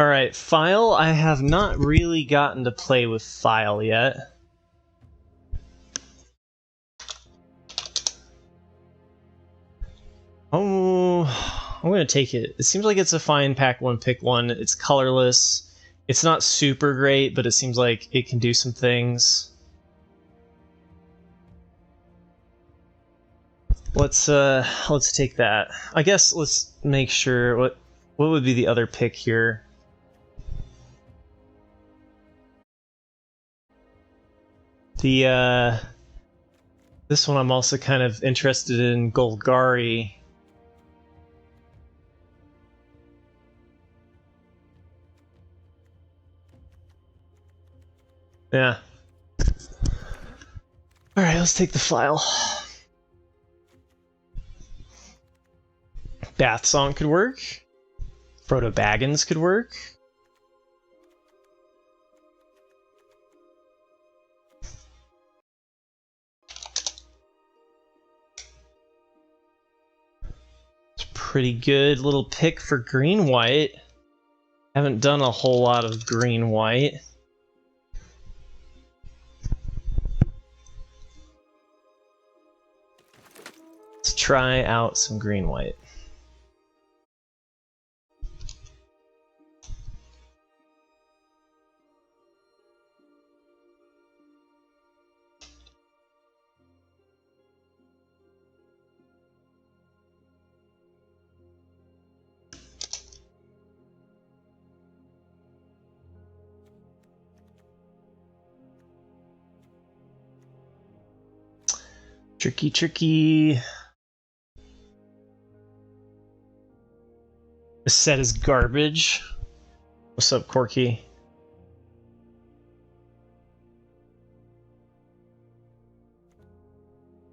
Alright, File. I have not really gotten to play with File yet. Oh, I'm gonna take it. It seems like it's a fine pack one, pick one. It's colorless. It's not super great, but it seems like it can do some things. Let's take that. I guess let's make sure what would be the other pick here. The this one I'm also kind of interested in, Golgari. Yeah. Alright, let's take the File. Bath Song could work. Frodo Baggins could work. It's a pretty good little pick for green-white. Haven't done a whole lot of green-white. Let's try out some green-white. Tricky, tricky. This set is garbage. What's up, Corky?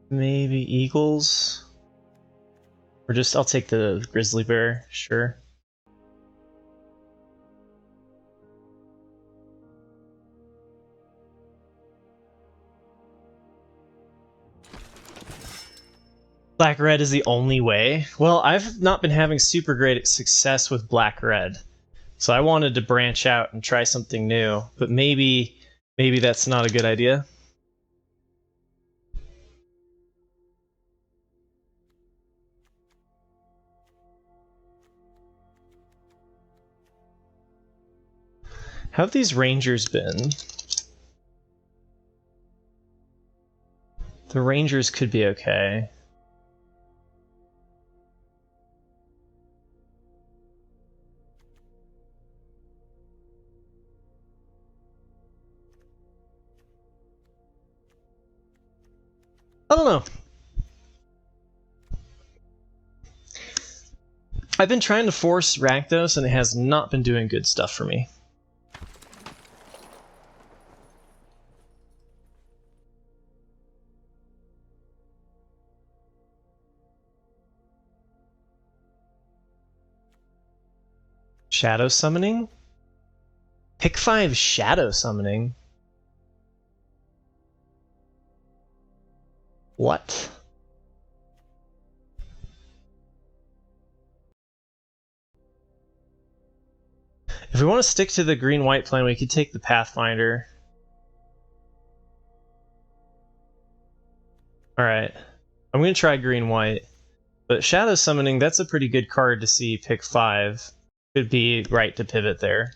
Maybe Eagles? Or just, I'll take the Grizzly Bear, sure. Black-red is the only way? Well, I've not been having super great success with black-red. So I wanted to branch out and try something new. But maybe that's not a good idea. How have these Rangers been? The Rangers could be okay. I don't know. I've been trying to force Rakdos and it has not been doing good stuff for me. Shadow summoning? Pick 5 shadow summoning? What? If we want to stick to the green-white plan, we could take the Pathfinder. Alright. I'm going to try green-white. But shadow summoning, that's a pretty good card to see pick 5. Could be right to pivot there.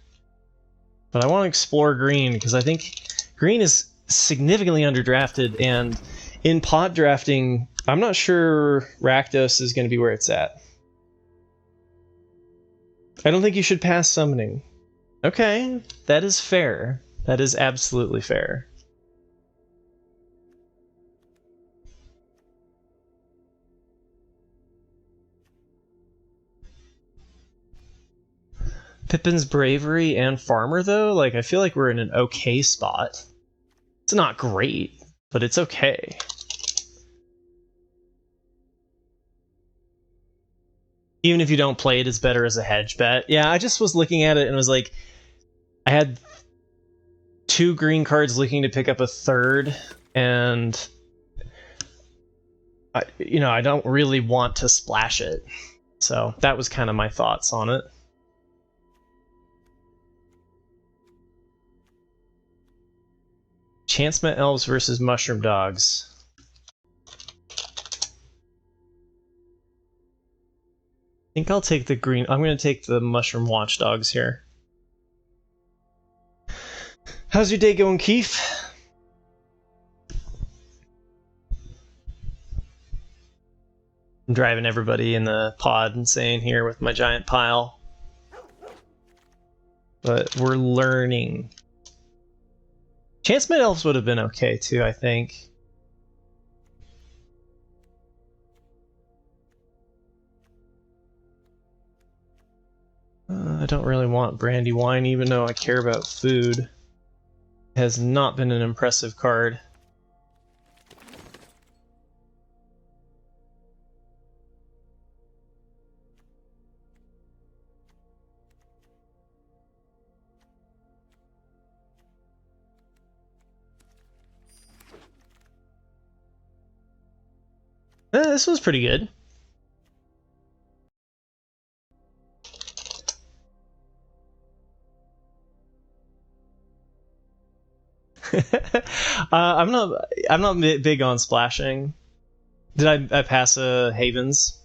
But I want to explore green, because I think green is significantly underdrafted, and in pod drafting, I'm not sure Rakdos is going to be where it's at. I don't think you should pass summoning. Okay, that is fair. That is absolutely fair. Pippin's Bravery and Farmer, though? Like, I feel like we're in an okay spot. It's not great, but it's okay. Even if you don't play it, it's better as a hedge bet. Yeah, I just was looking at it and was like, I had 2 green cards looking to pick up a third, and I don't really want to splash it. So that was kind of my thoughts on it. Enchantment Elves versus Mushroom Dogs. I think I'll take the green. I'm going to take the Mushroom Watchdogs here. How's your day going, Keith? I'm driving everybody in the pod insane here with my giant pile. But we're learning. Enchantment Elves would have been okay too, I think. I don't really want Brandywine, even though I care about food. It has not been an impressive card. This was pretty good. I'm not big on splashing. Did I pass a Havens?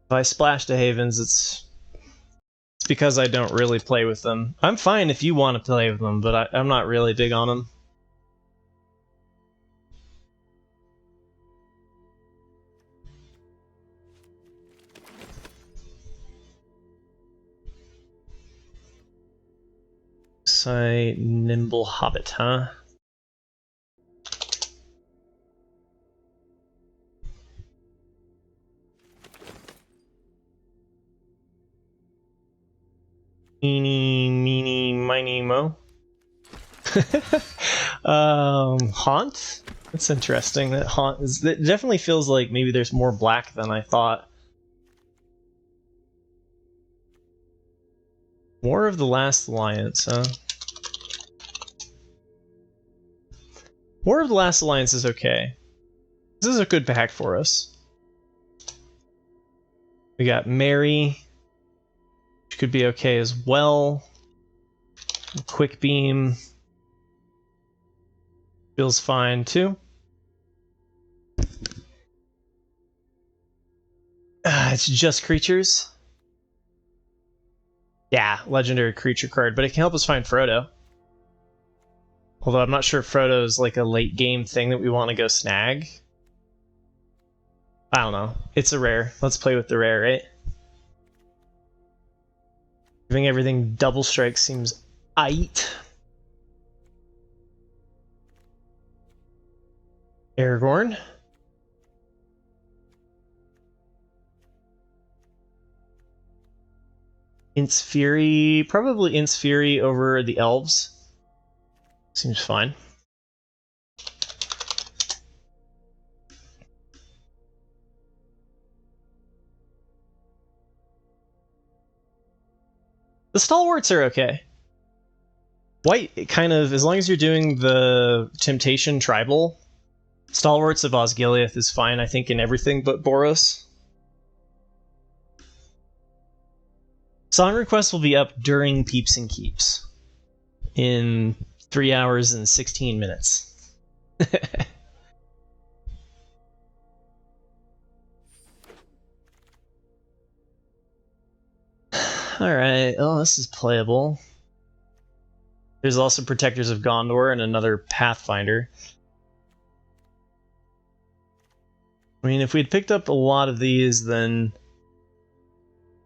If I splashed a Havens, it's because I don't really play with them. I'm fine if you want to play with them, but I'm not really big on them. Say Nimble Hobbit, huh? Eeny, meeny, miny, mo. Haunt? That's interesting. That Haunt is. It definitely feels like maybe there's more black than I thought. War of the Last Alliance, huh? War of the Last Alliance is okay. This is a good pack for us. We got Mary, which could be okay as well. Quick Beam feels fine too. It's just creatures. Yeah, legendary creature card, but it can help us find Frodo. Although I'm not sure if Frodo is like a late game thing that we want to go snag. I don't know. It's a rare. Let's play with the rare, right? Giving everything double strike seems aight. Aragorn. Int's Fury. Probably Int's Fury over the elves. Seems fine. The stalwarts are okay. White, kind of, as long as you're doing the Temptation Tribal, Stalwarts of Osgiliath is fine, I think, in everything but Boros. Song Request will be up during Peeps and Keeps in 3 hours and 16 minutes. Alright, oh, this is playable. There's also Protectors of Gondor and another Pathfinder. I mean, if we'd picked up a lot of these, then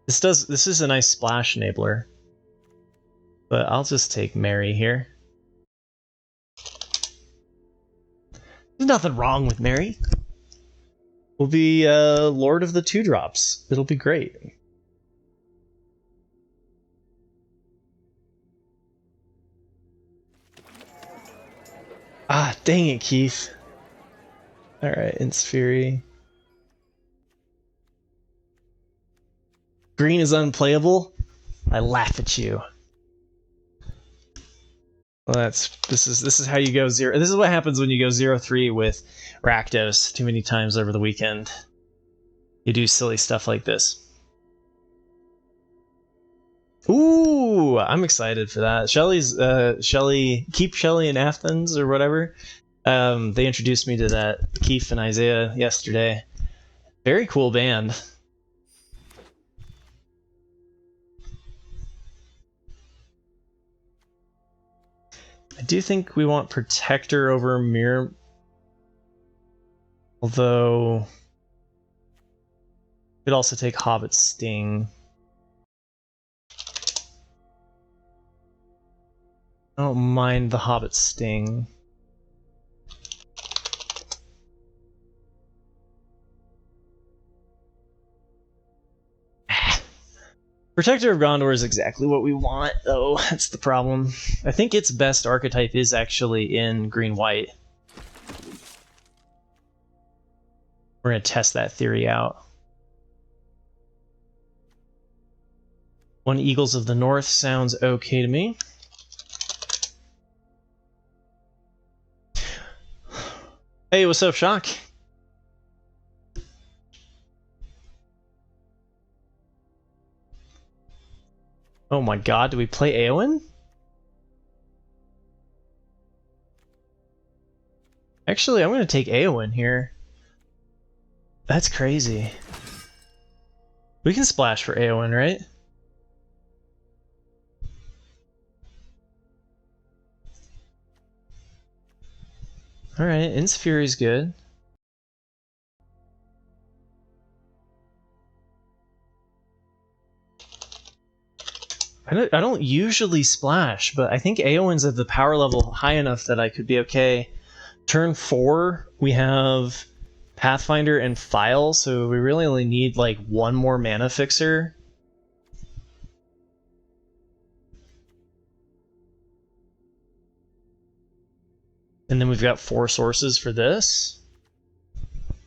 this is a nice splash enabler. But I'll just take Mary here. There's nothing wrong with Mary. We'll be Lord of the 2-drops. It'll be great. Ah, dang it, Keith. Alright, Int's Fury. Green is unplayable? I laugh at you. Well, this is how you go zero. This is what happens when you go 0-3 with Rakdos too many times over the weekend. You do silly stuff like this. Ooh, I'm excited for that. Keep Shelly in Athens or whatever. They introduced me to that Keith and Isaiah yesterday. Very cool band. I do think we want Protector over Mirror. Although, we'd also take Hobbit Sting. I don't mind the Hobbit Sting. Protector of Gondor is exactly what we want, though. That's the problem. I think its best archetype is actually in green-white. We're going to test that theory out. One Eagles of the North sounds okay to me. Hey, what's up, Shock? Oh my god, do we play Eowyn? Actually, I'm going to take Eowyn here. That's crazy. We can splash for Eowyn, right? Alright, Insfury's good. I don't usually splash, but I think Eowyn's at the power level high enough that I could be okay. Turn 4, we have Pathfinder and File, so we really only need like one more mana fixer. And then we've got 4 sources for this.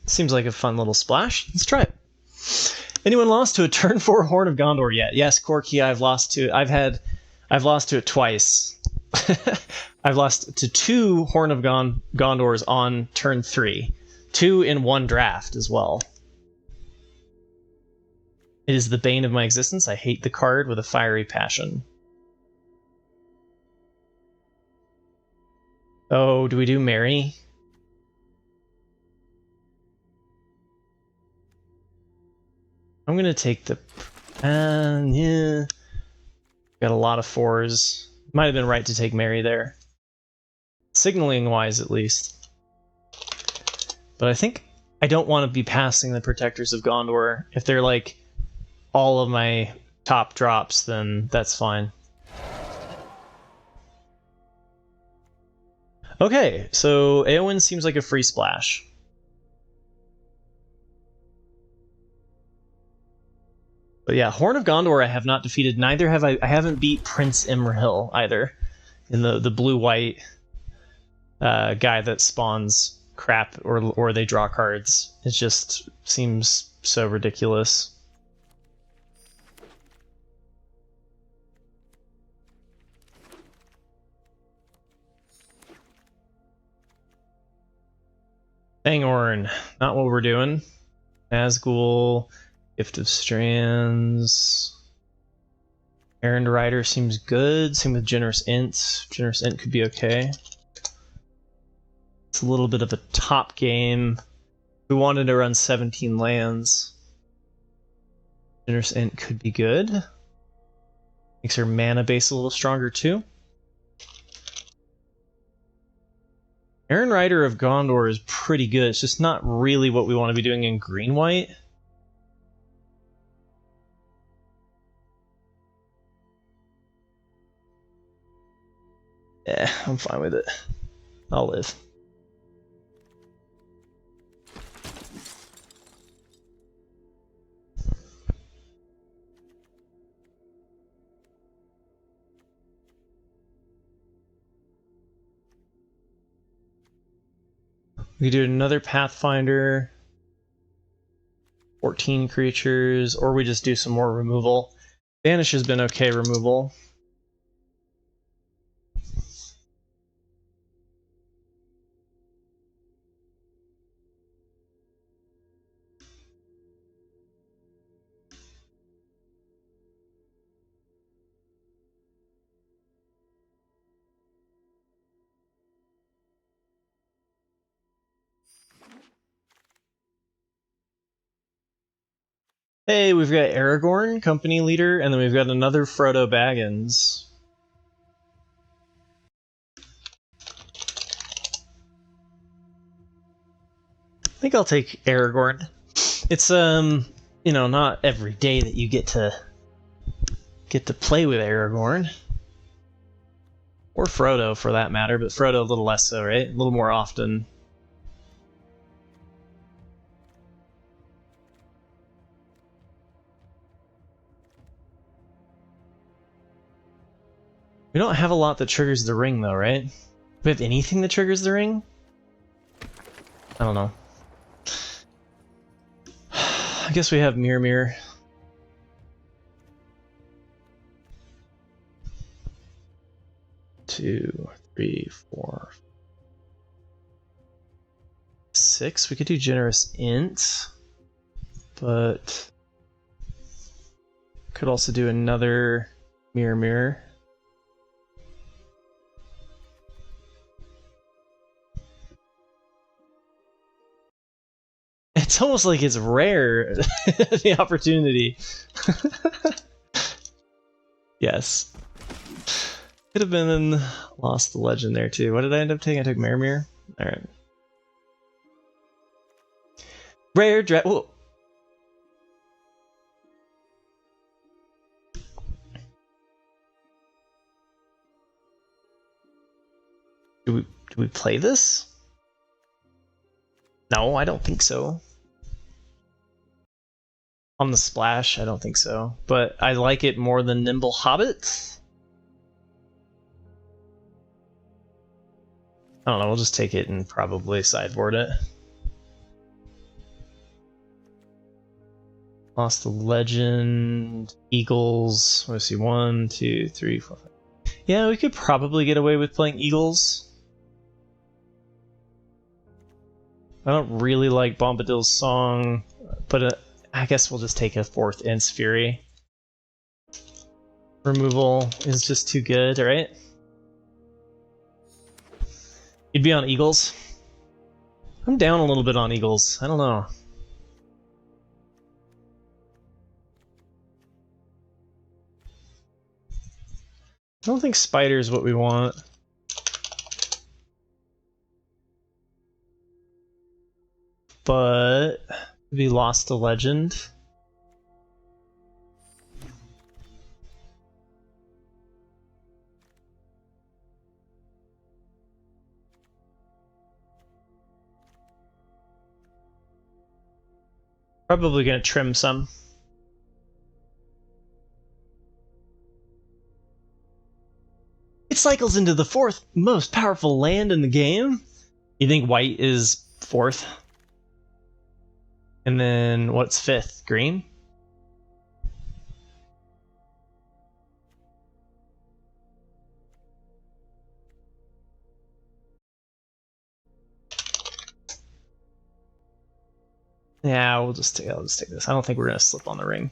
Seems like a fun little splash. Let's try it. Anyone lost to a turn 4 Horn of Gondor yet? Yes, Corky, I've lost to it twice. I've lost to 2 Horn of Gondors on turn 3. 2 in one draft as well. It is the bane of my existence. I hate the card with a fiery passion. Oh, do we do Mary? I'm gonna take the... yeah. Got a lot of 4s. Might have been right to take Mary there. Signaling-wise, at least. But I think I don't want to be passing the Protectors of Gondor. If they're like all of my top drops, then that's fine. Okay, so Eowyn seems like a free splash. But yeah, Horn of Gondor I have not defeated. Neither have I haven't beat Prince Imrahil either. In the blue-white guy that spawns crap or they draw cards. It just seems so ridiculous. Fangorn, not what we're doing. Nazgul, Gift of Strands. Errand Rider seems good. Same with Generous Int. Generous Int could be okay. It's a little bit of a top game. We wanted to run 17 lands. Generous Int could be good. Makes our mana base a little stronger too. Errand Rider of Gondor is pretty good. It's just not really what we want to be doing in green-white. Yeah, I'm fine with it. I'll live. We do another Pathfinder. 14 creatures, or we just do some more removal. Banish has been okay removal. Hey, we've got Aragorn, company leader, and then we've got another Frodo Baggins. I think I'll take Aragorn. It's you know, not every day that you get to play with Aragorn. Or Frodo for that matter, but Frodo a little less so, right? A little more often. We don't have a lot that triggers the ring though, right? Do we have anything that triggers the ring? I don't know. I guess we have Mirror. 2, 3, 4, 6. We could do generous int, but could also do another mirror. It's almost like it's rare, the opportunity. Yes. Could have been lost the legend there too. What did I end up taking? I took Mirror. Alright. Rare dra- Whoa. Do we play this? No, I don't think so. On the splash, I don't think so. But I like it more than Nimble Hobbit. I don't know, we'll just take it and probably sideboard it. Lost the legend, Eagles. Let's see, 1, 2, 3, 4, 5. Yeah, we could probably get away with playing Eagles. I don't really like Bombadil's song, but I guess we'll just take a 4th Ents Fury. Removal is just too good, right? You'd be on Eagles? I'm down a little bit on Eagles. I don't know. I don't think Spider's what we want. But we lost the legend. Probably gonna trim some. It cycles into the 4th most powerful land in the game. You think white is 4th? And then what's 5th? Green? Yeah, I'll just take this. I don't think we're gonna slip on the ring.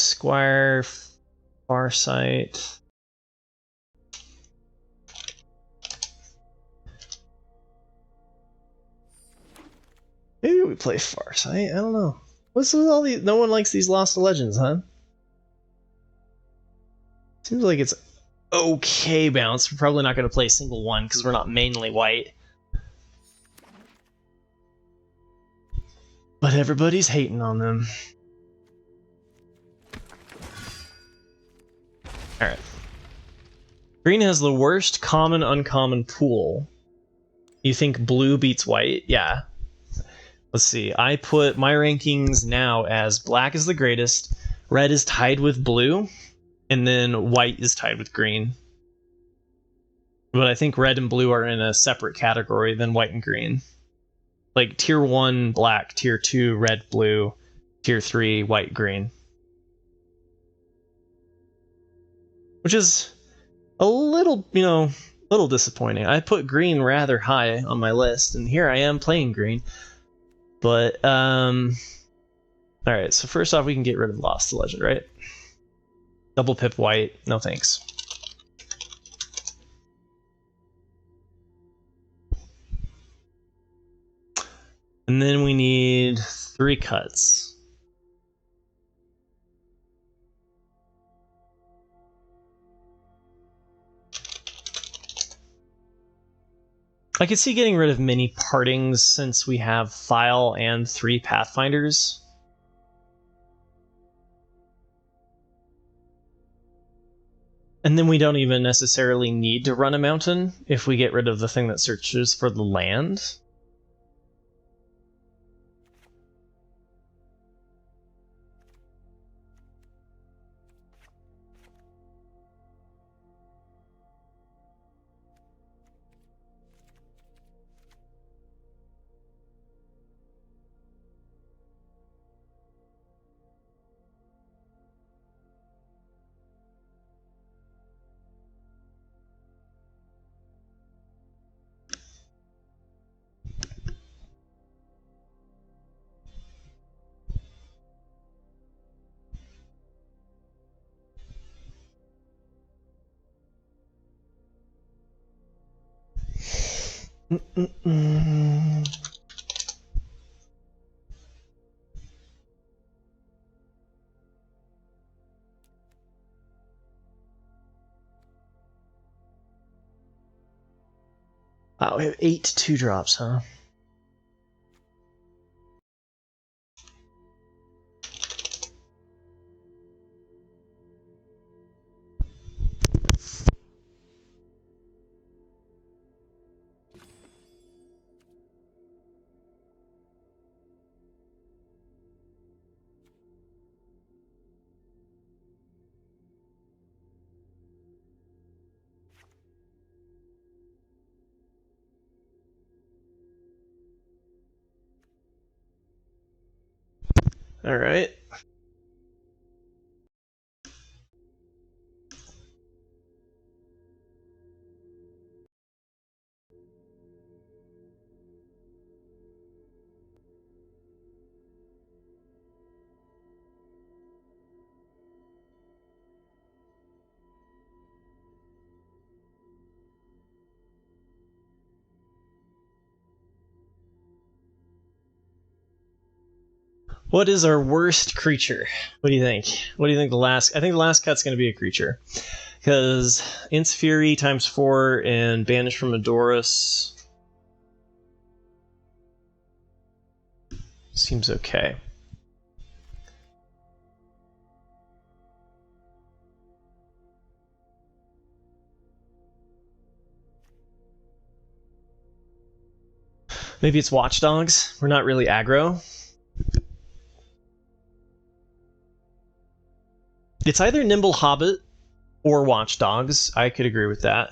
Squire, Farsight. Maybe we play Farsight. I don't know. What's with all these? No one likes these Lost Legends, huh? Seems like it's okay bounce. We're probably not going to play a single one because we're not mainly white. But everybody's hating on them. Alright. Green has the worst common uncommon pool. You think blue beats white? Yeah. Let's see. I put my rankings now as black is the greatest, red is tied with blue, and then white is tied with green. But I think red and blue are in a separate category than white and green. Like tier 1 black, tier 2 red blue, tier 3 white green. Which is a little, little disappointing. I put green rather high on my list, and here I am playing green. But I Alright, so first off, we can get rid of Lost to Legend, right? Double pip white, no thanks. And then we need 3 cuts. I could see getting rid of many partings since we have File and 3 Pathfinders. And then we don't even necessarily need to run a mountain if we get rid of the thing that searches for the land. Wow, we have 8 2-drops, huh? All right. What is our worst creature? What do you think? What do you think the last... I think the last cut's going to be a creature. Because In's Fury times 4 and Banish from Adoris seems okay. Maybe it's Watchdogs. We're not really aggro. It's either Nimble Hobbit or Watchdogs. I could agree with that.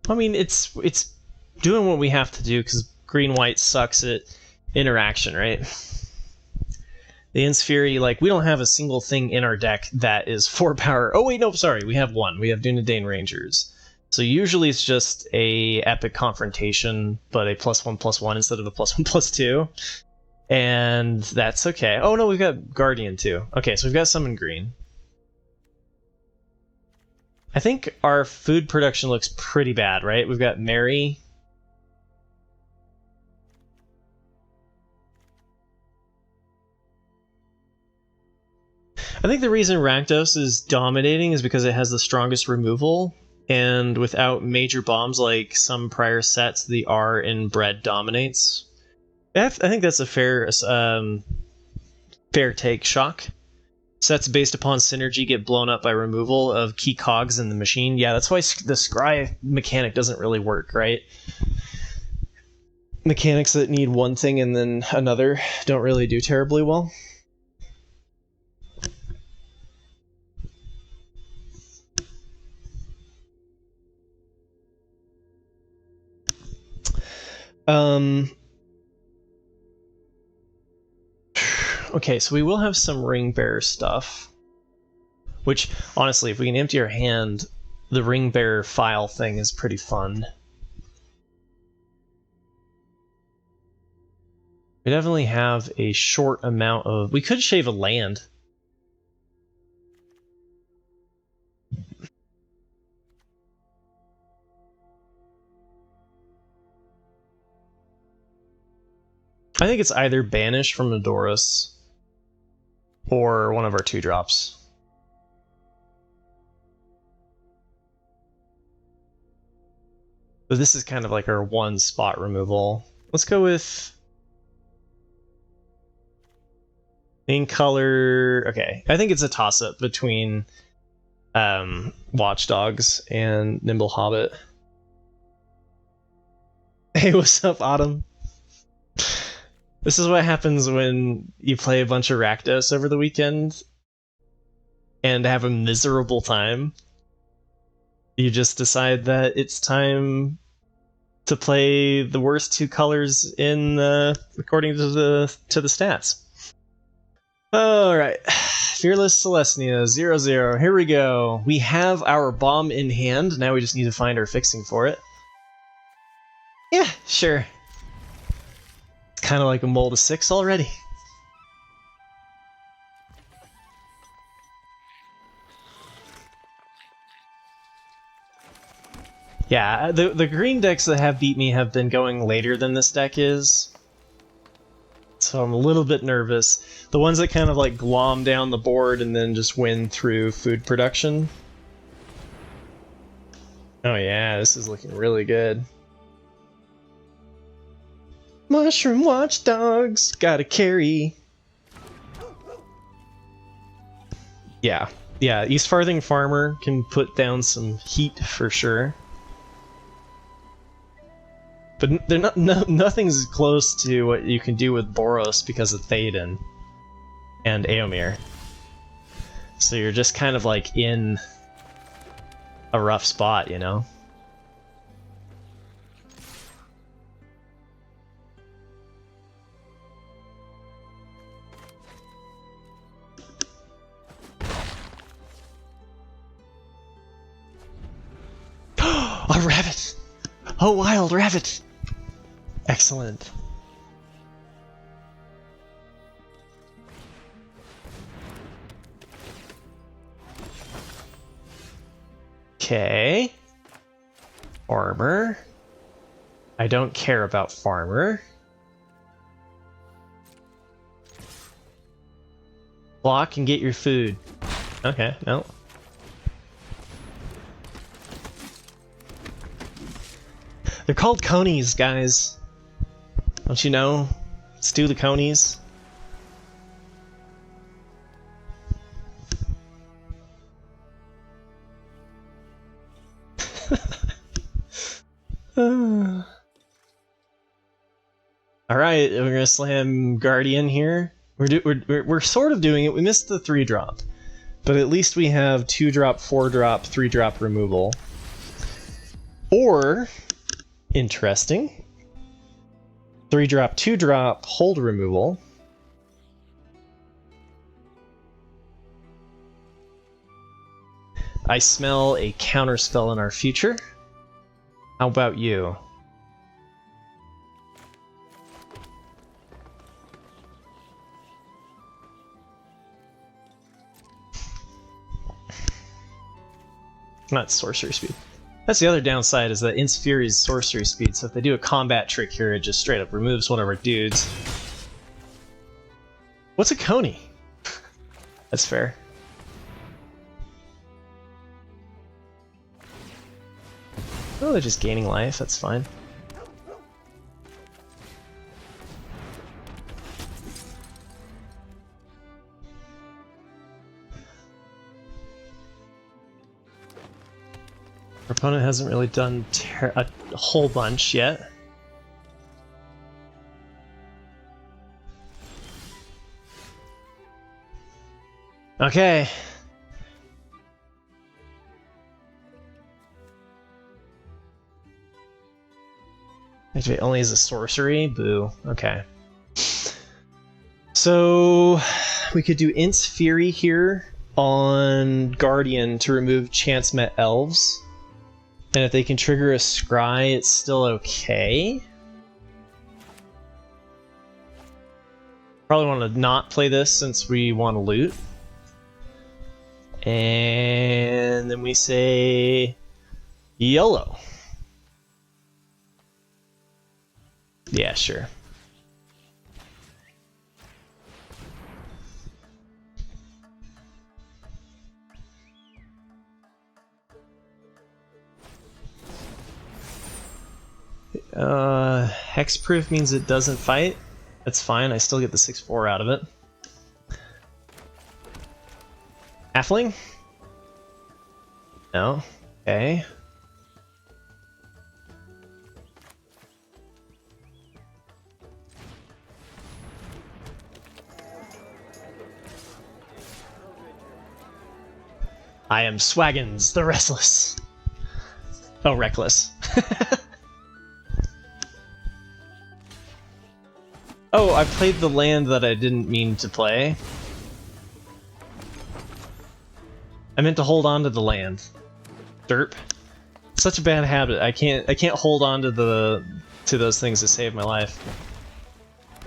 I mean, it's doing what we have to do because green-white sucks at interaction, right? The In's Fury, like, we don't have a single thing in our deck that is 4 power. Oh, wait, no, sorry. We have 1. We have Dunedain Rangers. So usually it's just a epic confrontation, but a +1/+1 instead of a +1/+2. And that's okay. Oh, no, we've got Guardian, too. Okay, so we've got some in green. I think our food production looks pretty bad, right? We've got Mary. I think the reason Rakdos is dominating is because it has the strongest removal, and without major bombs like some prior sets, the R in Bread dominates. I think that's a fair take, Shock. Sets based upon synergy get blown up by removal of key cogs in the machine. Yeah, that's why the Scry mechanic doesn't really work, right? Mechanics that need one thing and then another don't really do terribly well. Okay, so we will have some ring bearer stuff. Which, honestly, if we can empty our hand, the ring bearer file thing is pretty fun. We definitely have a short amount of... We could shave a land. I think it's either Banish from Nadoris or one of our 2-drops. But this is kind of like our one spot removal. Let's go with... main color... Okay, I think it's a toss-up between Watchdogs and Nimble Hobbit. Hey, what's up, Autumn? This is what happens when you play a bunch of Rakdos over the weekend and have a miserable time. You just decide that it's time to play the worst 2 colors in according to the stats. Alright. Fearless Selesnya, 0-0. Here we go. We have our bomb in hand. Now we just need to find our fixing for it. Yeah, sure. It's kind of like a mold of 6 already. Yeah, the green decks that have beat me have been going later than this deck is. So I'm a little bit nervous. The ones that kind of like glom down the board and then just win through food production. Oh yeah, this is looking really good. Mushroom Watchdogs, gotta carry. Yeah, East Farthing Farmer can put down some heat for sure. But they're nothing's close to what you can do with Boros because of Théoden and Éomer. So you're just kind of like in a rough spot, you know? A rabbit! A wild rabbit! Excellent. Okay. Farmer. I don't care about Farmer. Block and get your food. Okay, no. They're called conies, guys. Don't you know? Let's do the conies. Alright, we're gonna slam Guardian here. We're sort of doing it. We missed the 3-drop. But at least we have 2-drop, 4-drop, 3-drop removal. Or, interesting, 3-drop, 2-drop, hold removal. I smell a counterspell in our future. How about you? Not sorcery speed. That's the other downside, is that Insferi's sorcery speed, so if they do a combat trick here, it just straight up removes one of our dudes. What's a coney? That's fair. Oh, they're just gaining life, that's fine. Our opponent hasn't really done a whole bunch yet. Okay. Actually, it only is a sorcery? Boo. Okay. So we could do Int's Fury here on Guardian to remove chance met elves. And if they can trigger a scry, it's still okay. Probably want to not play this since we want to loot. And then we say YOLO. Yeah, sure. Hexproof means it doesn't fight. That's fine, I still get the 6/4 out of it. Halfling? No. Okay. I am Swaggins, the Restless. Oh, Reckless. Oh, I played the land that I didn't mean to play. I meant to hold on to the land. Derp. Such a bad habit. I can't hold on to those things to save my life.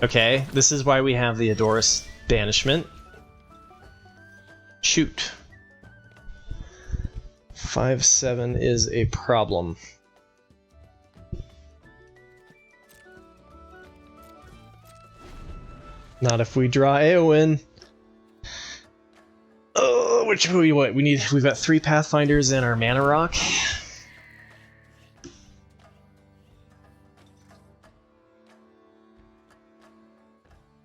Okay, this is why we have the Adoris banishment. Shoot. 5/7 is a problem. Not if we draw Eowyn. Oh, which we what? We've got 3 Pathfinders and our mana rock.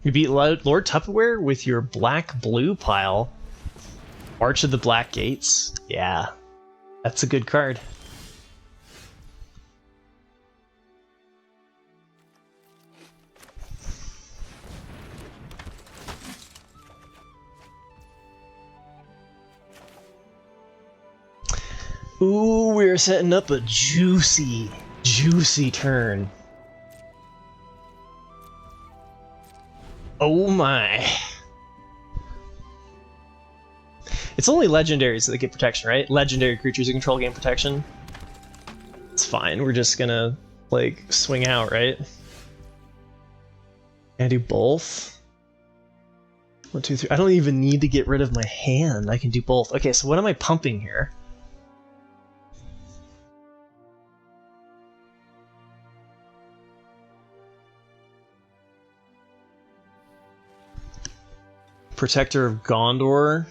You beat Lord Tupperware with your black-blue pile. March of the Black Gates. Yeah, that's a good card. Ooh, we're setting up a juicy turn. Oh my. It's only legendaries that get protection, right? Legendary creatures that control gain protection. It's fine, we're just gonna, like, swing out, right? Can I do both? 1, 2, 3. I don't even need to get rid of my hand. I can do both. Okay, so what am I pumping here? Protector of Gondor.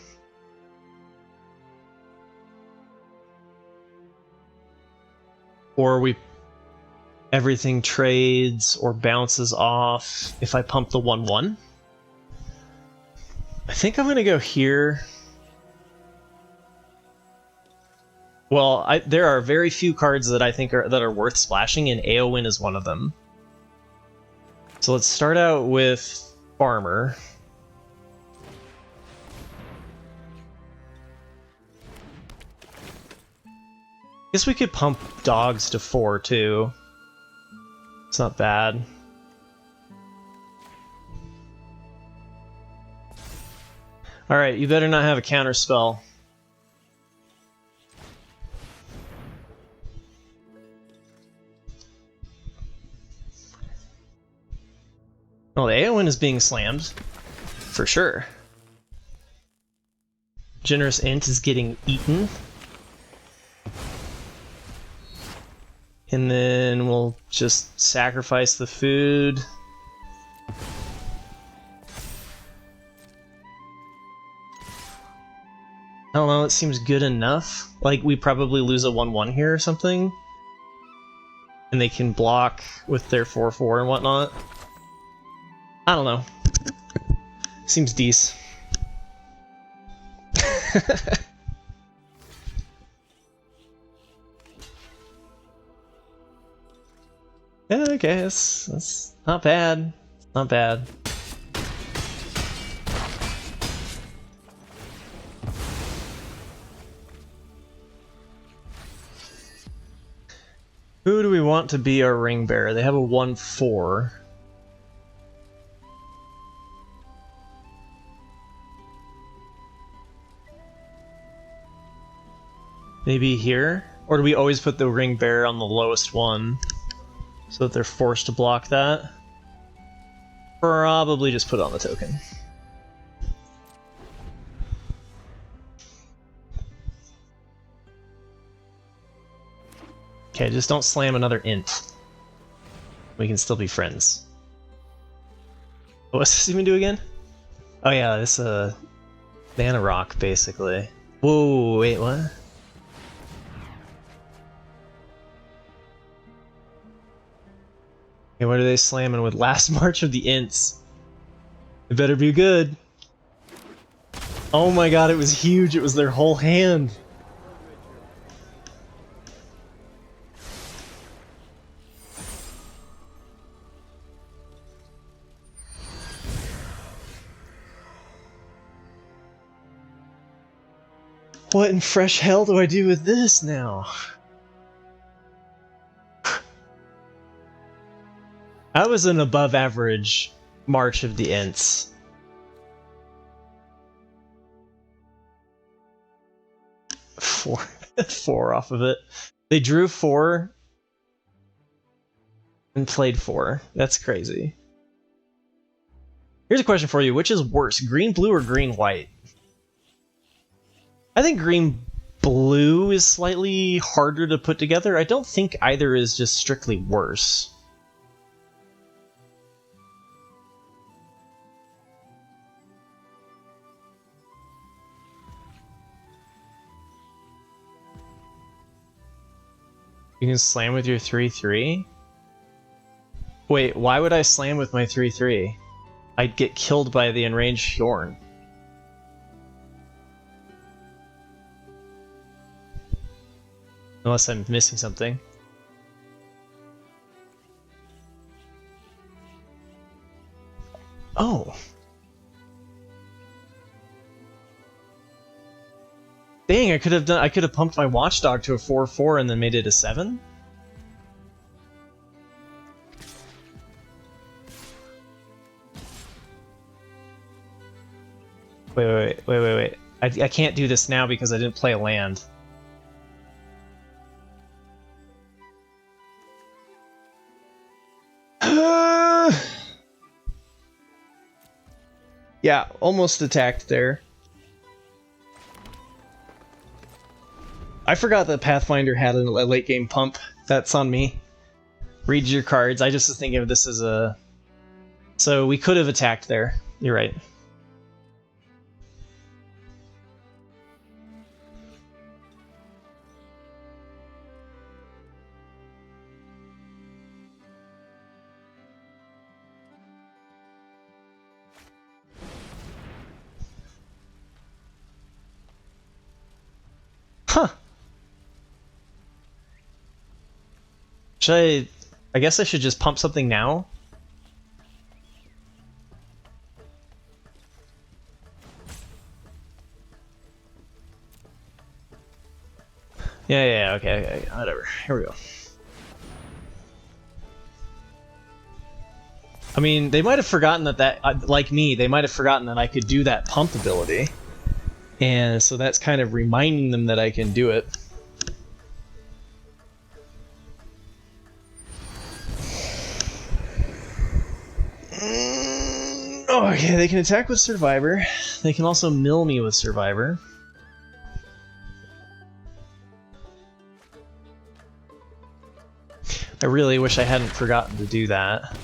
Or everything trades or bounces off if I pump the 1/1. I think I'm gonna go here. Well, there are very few cards that I think are worth splashing, and Eowyn is one of them. So let's start out with Farmer. Guess we could pump dogs to 4 too. It's not bad. Alright, you better not have a counter spell. Well, the Eowyn is being slammed. For sure. Generous Int is getting eaten. And then we'll just sacrifice the food. I don't know, it seems good enough. Like, we probably lose a 1/1 here or something. And they can block with their 4/4 and whatnot. I don't know. Seems decent. Yeah, okay, that's not bad. Not bad. Who do we want to be our ring bearer? They have a 1/4. Maybe here? Or do we always put the ring bearer on the lowest one so that they're forced to block that? Probably just put it on the token. Okay, just don't slam another int. We can still be friends. What's this even do again? Oh yeah, this mana rock, basically. Whoa, wait, what? Okay, what are they slamming with? Last March of the Ints. It better be good. Oh my god, it was huge. It was their whole hand. What in fresh hell do I do with this now? That was an above average March of the Ints. Four off of it. They drew 4 and played 4. That's crazy. Here's a question for you. Which is worse, green blue or green white? I think green blue is slightly harder to put together. I don't think either is just strictly worse. You can slam with your 3/3? Wait, why would I slam with my 3/3? I'd get killed by the enraged Hjorn. Unless I'm missing something. Oh. Dang, I could have pumped my Watchdog to a 4/4 and then made it a 7? Wait. I can't do this now because I didn't play a land. Yeah, almost attacked there. I forgot that Pathfinder had a late game pump. That's on me. Read your cards. I just was thinking of this as a... So we could have attacked there. You're right. Huh. I guess I should just pump something now? Yeah, okay, whatever. Here we go. I mean, they might have forgotten that like me, they might have forgotten that I could do that pump ability. And so that's kind of reminding them that I can do it. Okay, they can attack with Survivor. They can also mill me with Survivor. I really wish I hadn't forgotten to do that.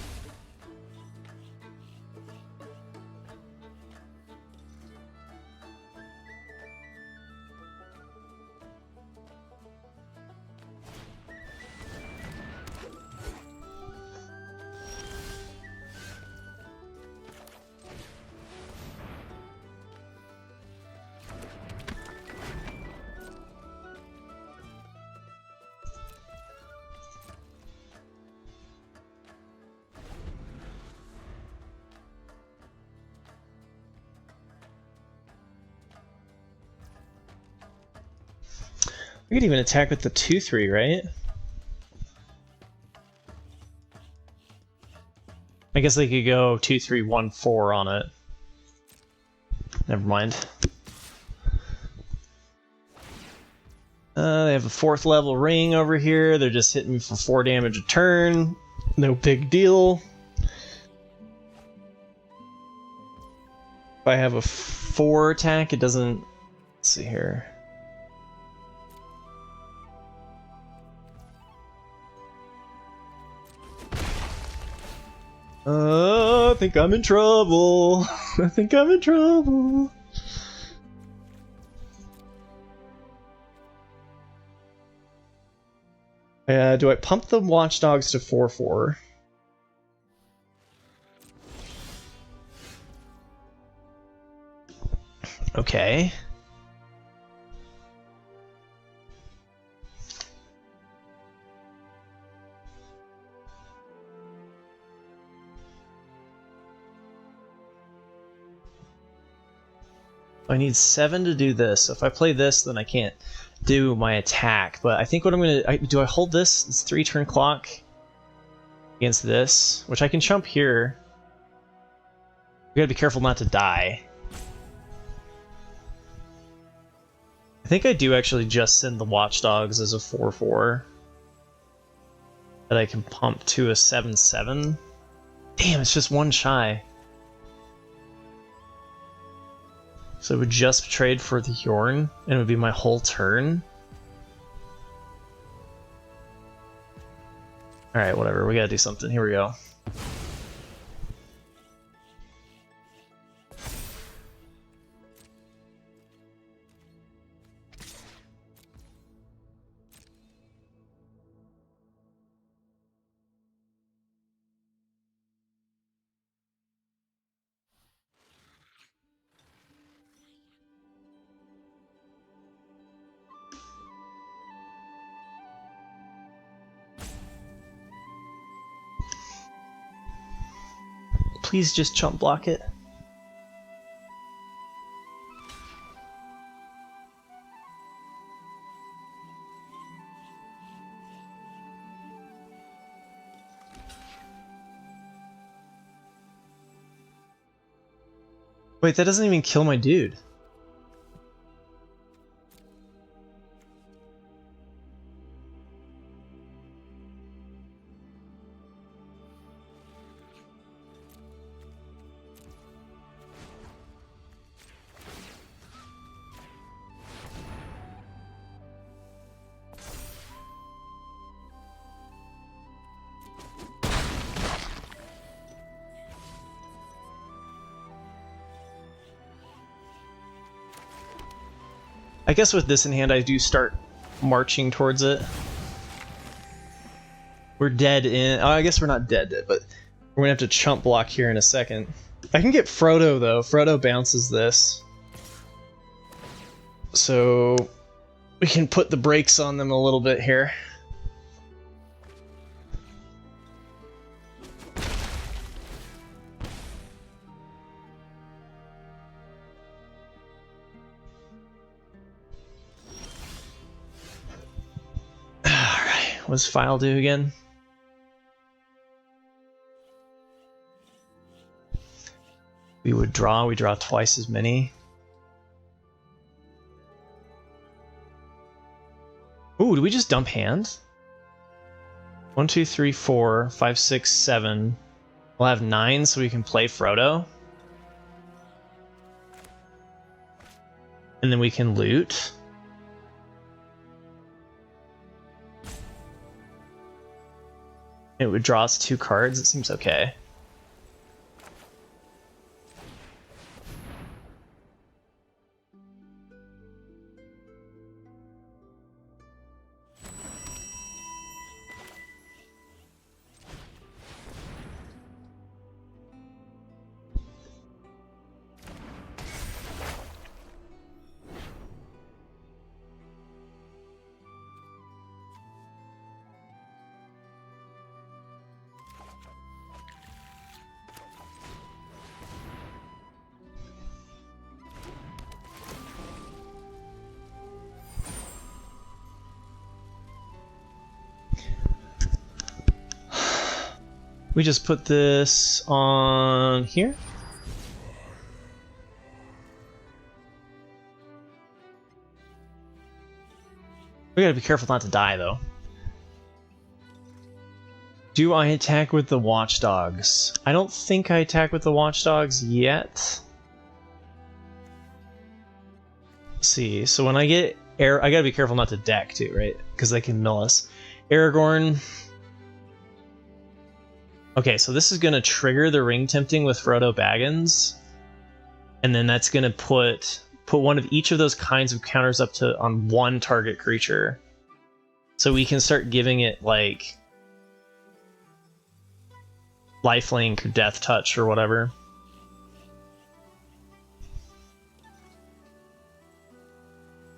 We could even attack with the 2/3, right? I guess they could go 2/3, 1/4 on it. Never mind. They have a 4th level ring over here. They're just hitting me for 4 damage a turn. No big deal. If I have a 4 attack, it doesn't... Let's see here. I think I'm in trouble. I think I'm in trouble. Do I pump the watchdogs to 4/4? Okay. I need 7 to do this. So if I play this, then I can't do my attack. But I think what I'm gonna do, I hold this. It's 3-turn clock against this, which I can jump here. We gotta be careful not to die. I think I do actually just send the watchdogs as a 4/4 that I can pump to a 7/7. Damn, it's just 1 shy. So it would just trade for the Yorn, and it would be my whole turn. Alright, whatever, we gotta do something. Here we go. Please just chump block it. Wait, that doesn't even kill my dude. I guess with this in hand, I do start marching towards it. We're dead in... Oh, I guess we're not dead, but we're gonna have to chump block here in a second. I can get Frodo, though. Frodo bounces this. So we can put the brakes on them a little bit here. What's file do again? We draw twice as many. Ooh, do we just dump hand? 1, 2, 3, 4, 5, 6, 7. We'll have 9 so we can play Frodo. And then we can loot. It would draw us 2 cards, it seems okay. We just put this on here. We gotta be careful not to die, though. Do I attack with the watchdogs? I don't think I attack with the watchdogs yet. Let's see, so when I get air, I gotta be careful not to deck too, right? Because they can mill us. Aragorn. Okay, so this is gonna trigger the ring tempting with Frodo Baggins, and then that's gonna put one of each of those kinds of counters up to on one target creature, so we can start giving it like lifelink or death touch or whatever.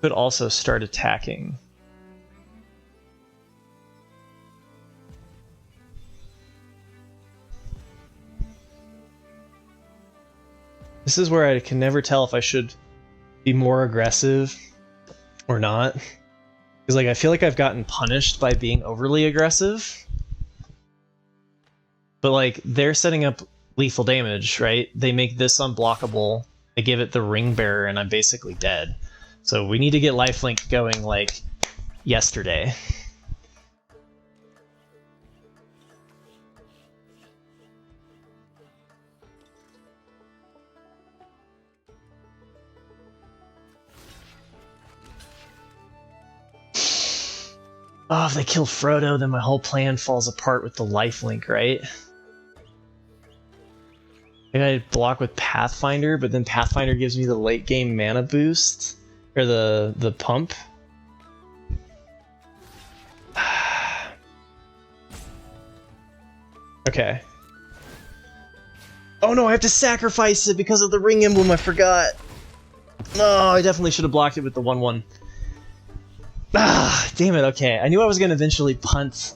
Could also start attacking. This is where I can never tell if I should be more aggressive or not. Because like I feel like I've gotten punished by being overly aggressive. But like they're setting up lethal damage, right? They make this unblockable. They give it the ring bearer and I'm basically dead. So we need to get lifelink going like yesterday. Oh, if they kill Frodo, then my whole plan falls apart with the lifelink, right? I gotta block with Pathfinder, but then Pathfinder gives me the late game mana boost. Or the pump. Okay. Oh no, I have to sacrifice it because of the ring emblem, I forgot. No, I definitely should have blocked it with the 1/1. Ah, damn it, okay. I knew I was gonna eventually punt.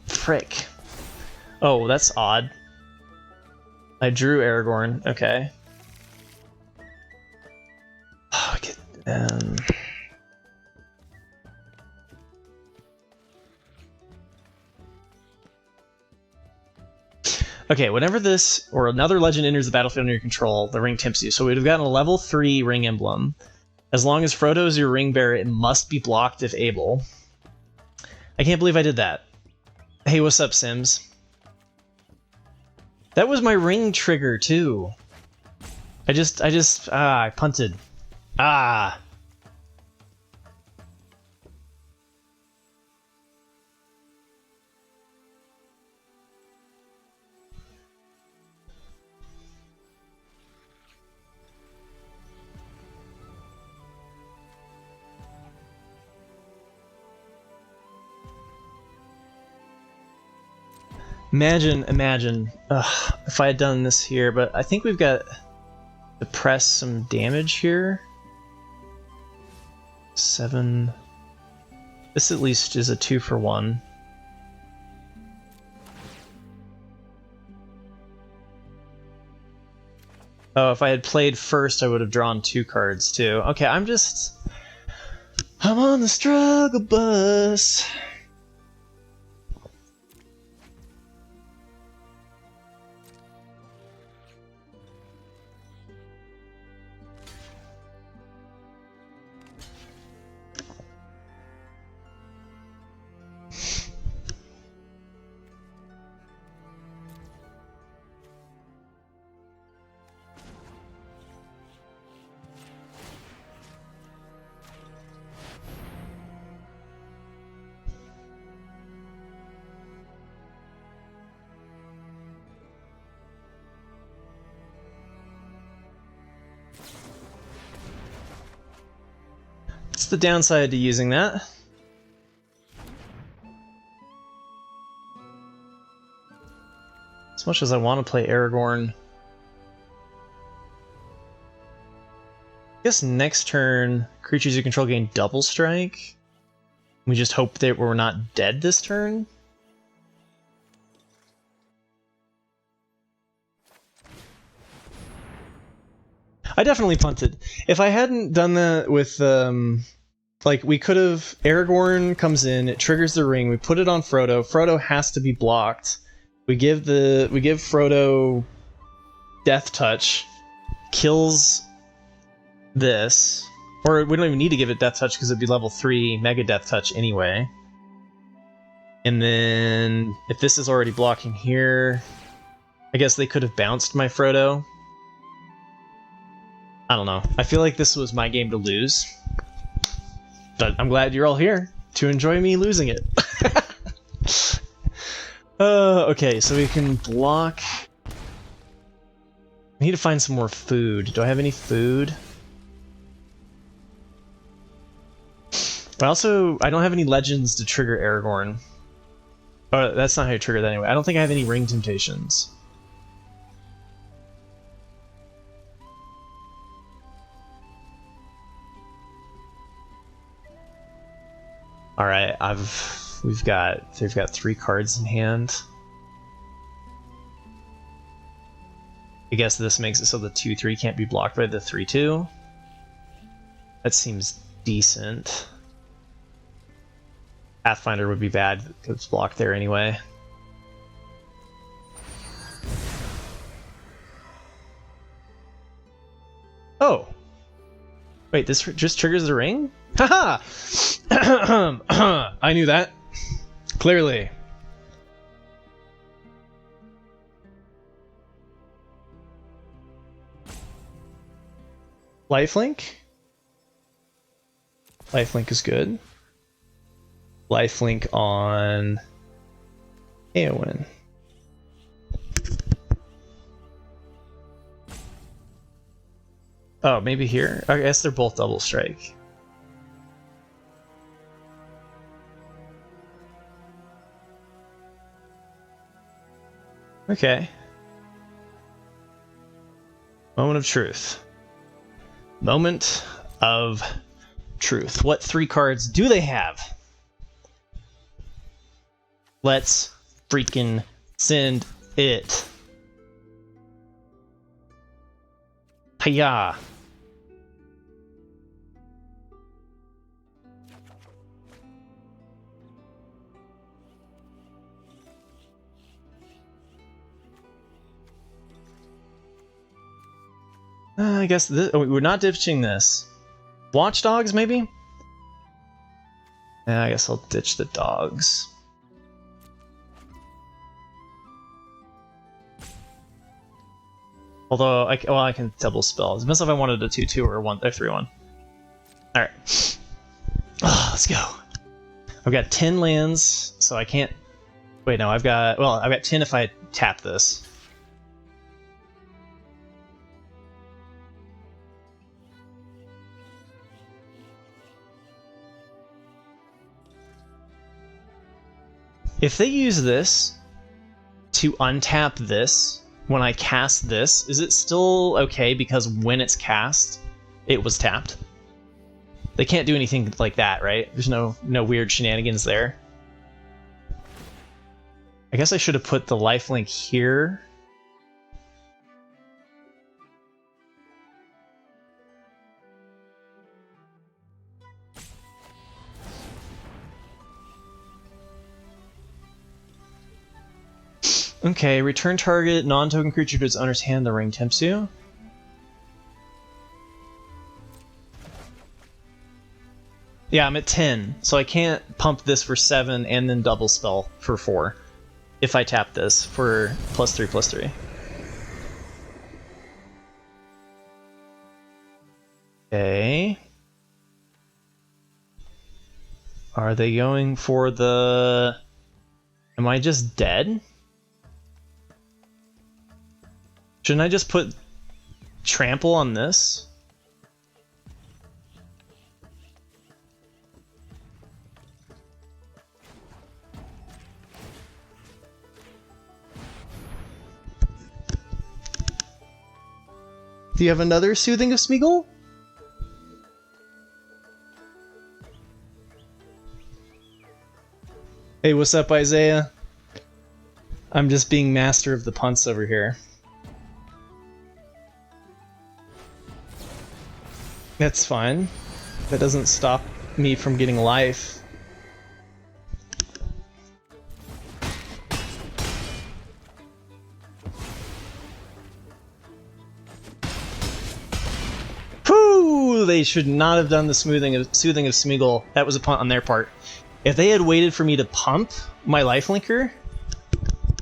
Frick. Oh, that's odd. I drew Aragorn, okay. Oh, okay, whenever this or another legend enters the battlefield under your control, the ring tempts you. So we'd have gotten a level 3 ring emblem. As long as Frodo is your ring bearer, it must be blocked if able. I can't believe I did that. Hey, what's up, Sims? That was my ring trigger, too. I punted. Ah! Imagine, if I had done this here, but I think we've got to press some damage here. 7. This at least is a 2-for-1. Oh, if I had played first, I would have drawn 2 cards too. Okay, I'm on the struggle bus. What's the downside to using that? As much as I want to play Aragorn, I guess next turn, creatures you control gain double strike. We just hope that we're not dead this turn. I definitely punted. If I hadn't done that with, like, we could have... Aragorn comes in, it triggers the ring, we put it on Frodo. Frodo has to be blocked. We give Frodo Death Touch, kills this, Or we don't even need to give it Death Touch because it'd be level 3 Mega Death Touch anyway. And then if this is already blocking here, I guess they could have bounced my Frodo. I don't know. I feel like this was my game to lose. But I'm glad you're all here to enjoy me losing it. Okay, so we can block. I need to find some more food. Do I have any food? But also, I don't have any legends to trigger Aragorn. Oh, that's not how you trigger that anyway. I don't think I have any ring temptations. All right, they've got 3 cards in hand. I guess this makes it so the 2/3 can't be blocked by the 3/2. That seems decent. Pathfinder would be bad because it's blocked there anyway. Oh! Wait, this just triggers the ring? Haha! I knew that. Clearly. Lifelink? Lifelink is good. Lifelink on Eowyn. Oh, maybe here? I guess they're both double strike. Okay. Moment of truth. Moment of truth. What 3 cards do they have? Let's freaking send it. Hiya. I guess this, we're not ditching this. Watchdogs, maybe? Yeah, I guess I'll ditch the dogs. Although, I can double spell. It depends if I wanted a 2/2 or a 3/1. Alright. Oh, let's go. I've got 10 lands, so I can't... Wait, no, I've got 10 if I tap this. If they use this to untap this when I cast this, is it still okay because when it's cast, it was tapped? They can't do anything like that, right? There's no weird shenanigans there. I guess I should have put the lifelink here. Okay, return target non-token creature to its owner's hand. The ring tempts you. Yeah, I'm at 10, so I can't pump this for 7 and then double spell for 4 if I tap this for +3/+3. Okay. Are they going for the... Am I just dead? Shouldn't I just put trample on this? Do you have another Soothing of Smeagol? Hey, what's up, Isaiah? I'm just being master of the punts over here. That's fine. That doesn't stop me from getting life. Whoo! Ooh, they should not have done the soothing of Smeagol. That was a punt on their part. If they had waited for me to pump my lifelinker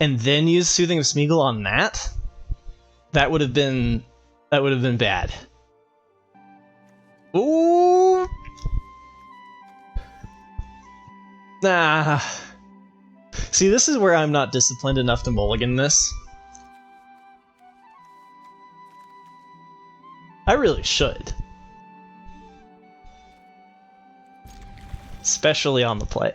and then use Soothing of Smeagol on that, that would have been bad. Ooh. Nah. See, this is where I'm not disciplined enough to mulligan this. I really should. Especially on the play.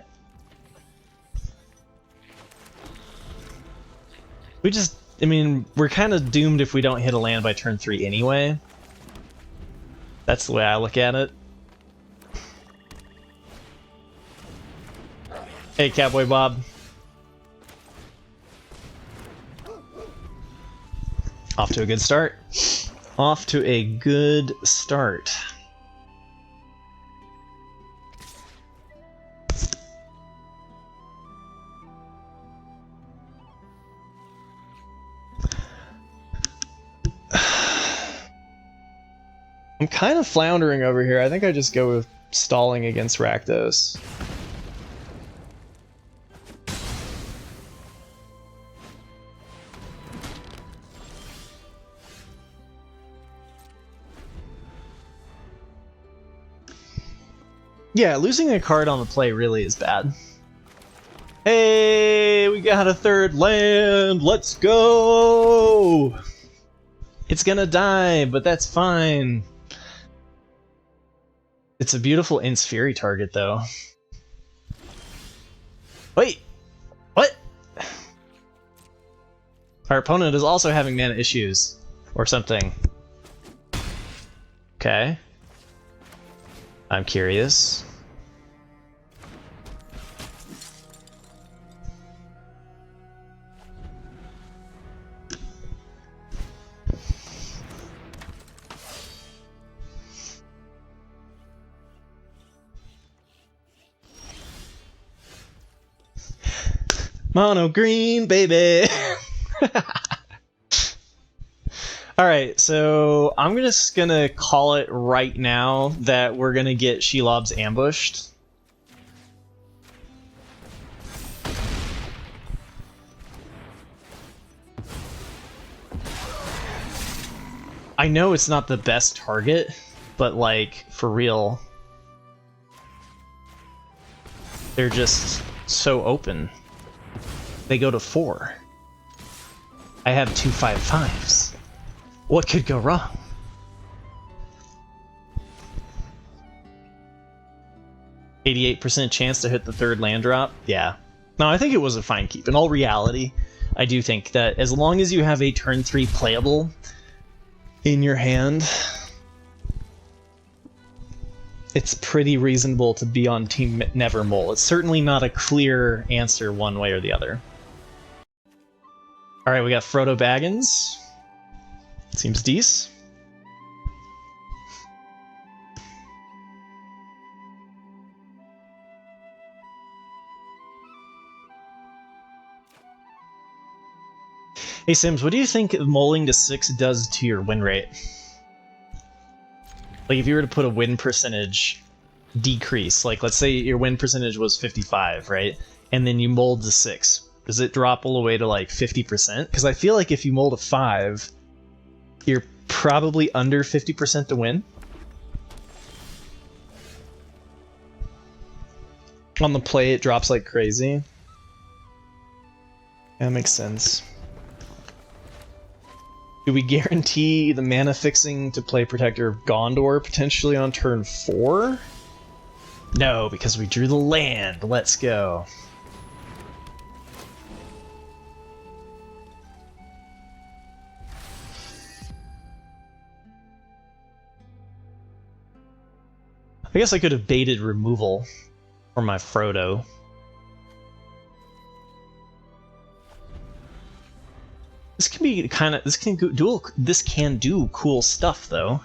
We just, I mean, we're kind of doomed if we don't hit a land by turn 3 anyway. That's the way I look at it. Hey, Cowboy Bob. Off to a good start. Off to a good start. I'm kind of floundering over here. I think I just go with stalling against Rakdos. Yeah, losing a card on the play really is bad. Hey, we got a third land! Let's go! It's gonna die, but that's fine. It's a beautiful Ince Fury target, though. Wait! What? Our opponent is also having mana issues. Or something. Okay. I'm curious. Mono green, baby! Alright, so I'm just gonna call it right now that we're gonna get Shelob's ambushed. I know it's not the best target, but like, for real, they're just so open. They go to 4. I have 2 5/5s. What could go wrong? %88 chance to hit the third land drop? Yeah. No, I think it was a fine keep. In all reality, I do think that as long as you have a turn 3 playable in your hand, it's pretty reasonable to be on Team Nevermole. It's certainly not a clear answer one way or the other. Alright, we got Frodo Baggins. Seems decent. Hey Sims, what do you think mulling to 6 does to your win rate? Like if you were to put a win percentage decrease, like let's say your win percentage was 55, right? And then you mold to 6. Does it drop all the way to like 50%? Because I feel like if you mold a 5, you're probably under 50% to win. On the play, it drops like crazy. That makes sense. Do we guarantee the mana fixing to play Protector of Gondor potentially on turn 4? No, because we drew the land. Let's go. I guess I could have baited removal for my Frodo. This can be kind of this can do cool stuff though,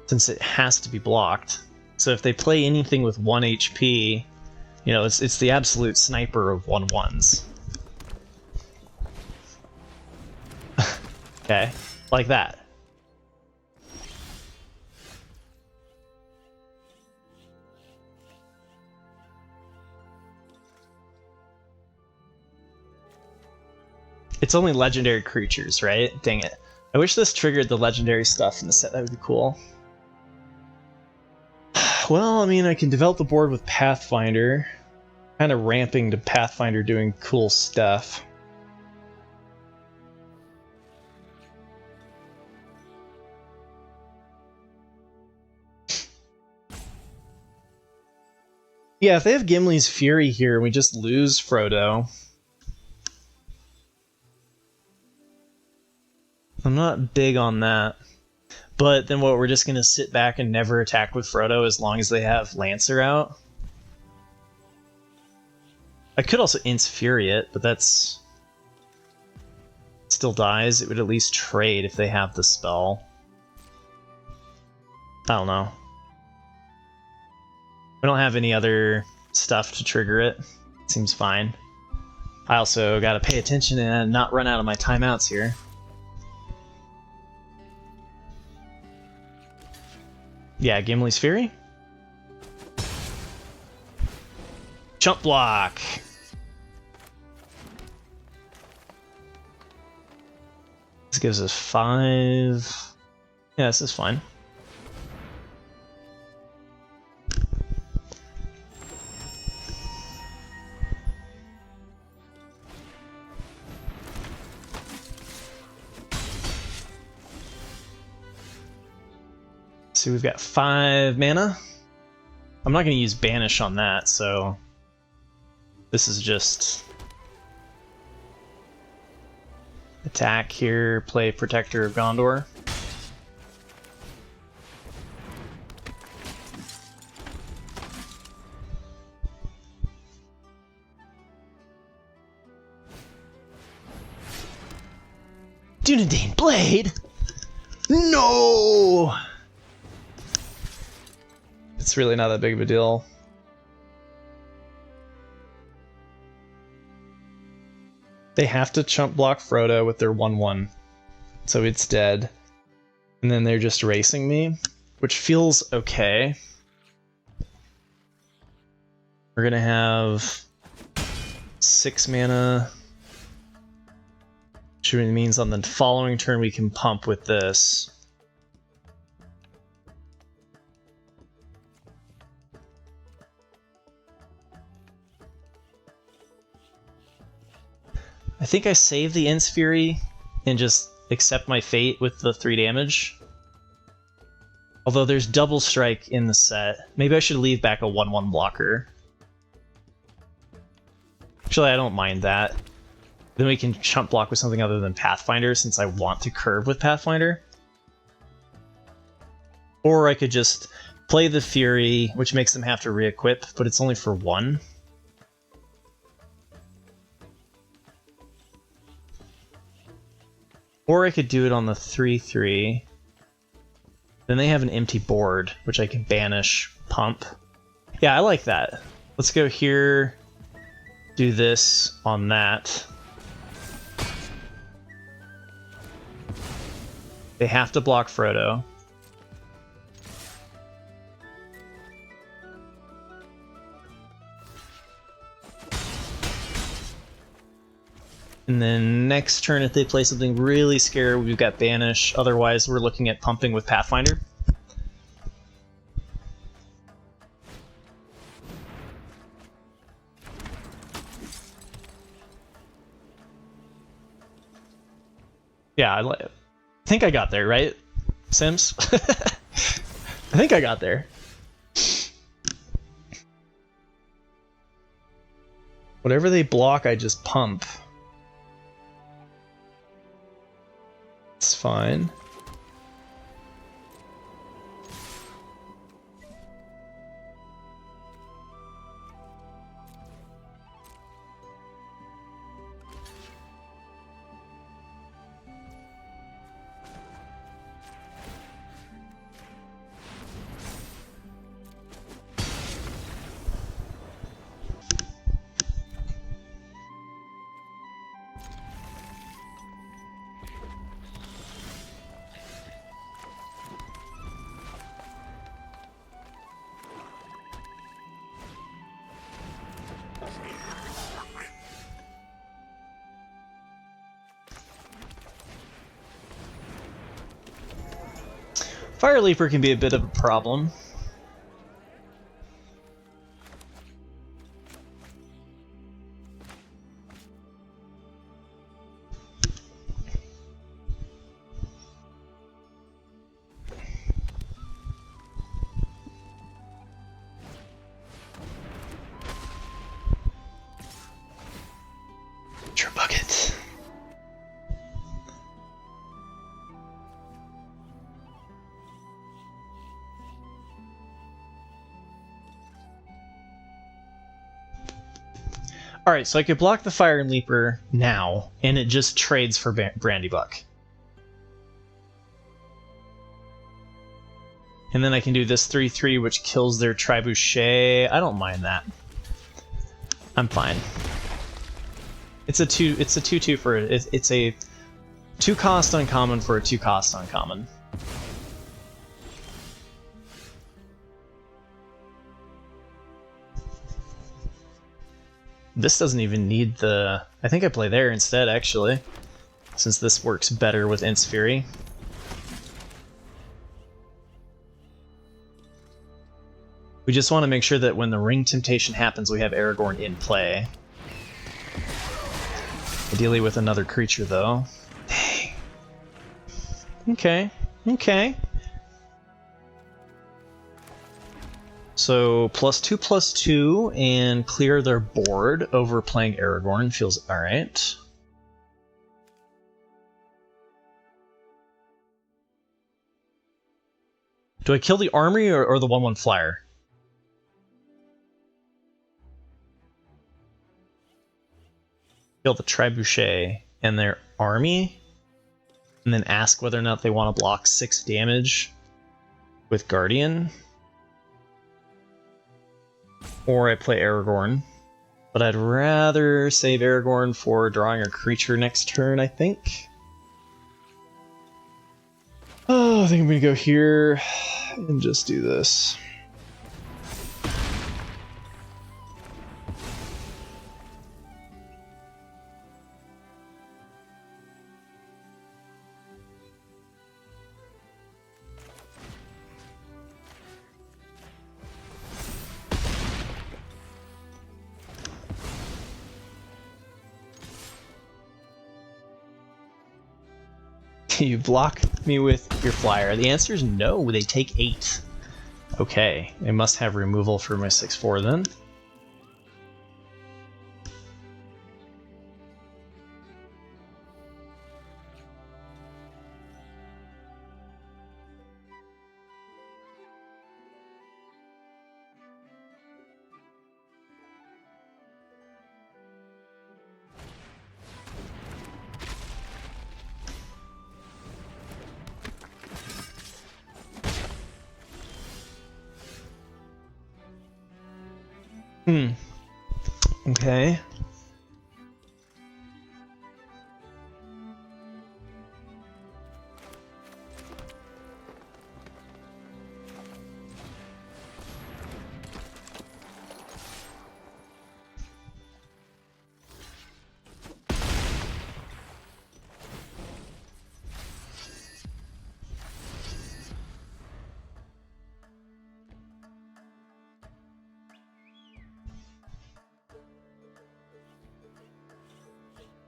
since it has to be blocked. So if they play anything with 1 HP, you know, it's the absolute sniper of 1/1s. Okay, like that. It's only legendary creatures, right? Dang it. I wish this triggered the legendary stuff in the set. That would be cool. Well, I mean, I can develop the board with Pathfinder. Kind of ramping to Pathfinder doing cool stuff. Yeah, if they have Gimli's Fury here, we just lose Frodo. I'm not big on that. But then what, we're just going to sit back and never attack with Frodo as long as they have Lancer out? I could also In's Fury it, but that's... It still dies. It would at least trade if they have the spell. I don't know. We don't have any other stuff to trigger it. Seems fine. I also gotta pay attention and not run out of my timeouts here. Yeah, Gimli's Fury. Jump block. This gives us 5. Yeah, this is fine. So we've got 5 mana. I'm not going to use Banish on that, so this is just attack here, play Protector of Gondor. Dunedain Blade? No! It's really not that big of a deal. They have to chump block Frodo with their 1/1, so it's dead. And then they're just racing me, which feels okay. We're gonna have 6 mana, which means on the following turn we can pump with this. I think I save the In's Fury and just accept my fate with the 3 damage. Although there's double strike in the set. Maybe I should leave back a 1/1 blocker. Actually, I don't mind that. Then we can chump block with something other than Pathfinder since I want to curve with Pathfinder. Or I could just play the Fury, which makes them have to re-equip, but it's only for 1. Or I could do it on the 3/3. Then they have an empty board, which I can banish, pump. Yeah, I like that. Let's go here, do this on that. They have to block Frodo. And then next turn, if they play something really scary, we've got Banish. Otherwise, we're looking at pumping with Pathfinder. Yeah, I think I got there, right, Sims? I think I got there. Whatever they block, I just pump. It's fine. Fire Leaper can be a bit of a problem. Bucket. Alright, so I could block the Fire and Leaper now, and it just trades for Brandybuck. And then I can do this 3/3, which kills their Trebuchet. I don't mind that. I'm fine. It's a 2/2 for it. It's a 2-cost uncommon for a 2-cost uncommon. This doesn't even need the... I think I play there instead, actually, since this works better with Ents Fury. We just want to make sure that when the Ring Temptation happens, we have Aragorn in play. Ideally with another creature, though. Dang. Okay, okay. So +2/+2 and clear their board over playing Aragorn feels alright. Do I kill the army or the 1/1 flyer? Kill the Trebuchet and their army, and then ask whether or not they want to block 6 damage with Guardian. Or I play Aragorn, but I'd rather save Aragorn for drawing a creature next turn, I think. Oh, I think I'm gonna go here and just do this. You block me with your flyer. The answer is no, they take 8. Okay, they must have removal for my 6/4 then. Okay.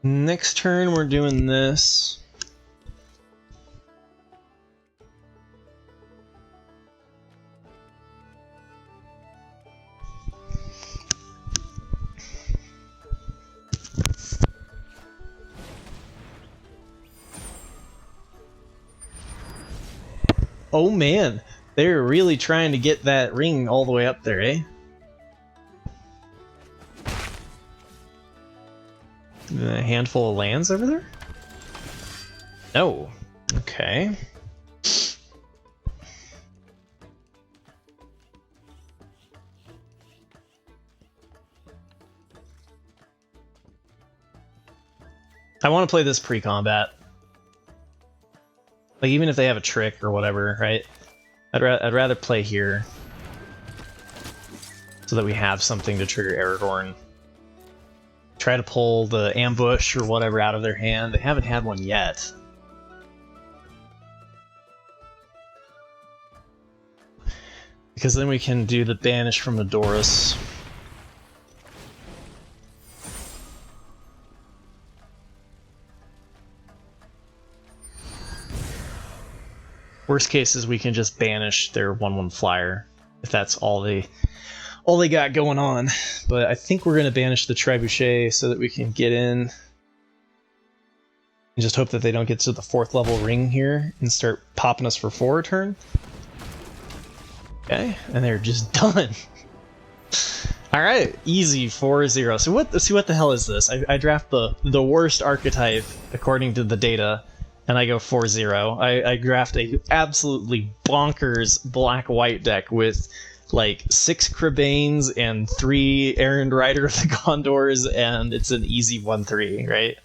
Next turn, we're doing this. Oh man, they're really trying to get that ring all the way up there, eh? A handful of lands over there? No. Okay. I want to play this pre-combat. Like, even if they have a trick or whatever, right? I'd rather play here. So that we have something to trigger Aragorn. Try to pull the ambush or whatever out of their hand. They haven't had one yet. Because then we can do the banish from Adoris. Worst case is we can just banish their 1/1 flyer, if that's all they got going on. But I think we're gonna banish the Trebuchet so that we can get in and just hope that they don't get to the 4th level ring here and start popping us for 4 a turn. Okay, and they're just done. Alright, easy 4-0. So what the hell is this? I draft the worst archetype according to the data, and I go 4-0. I draft a absolutely bonkers black-white deck with like 6 Cribanes and 3 Errand Rider of the Gondors, and it's an easy 1-3, right?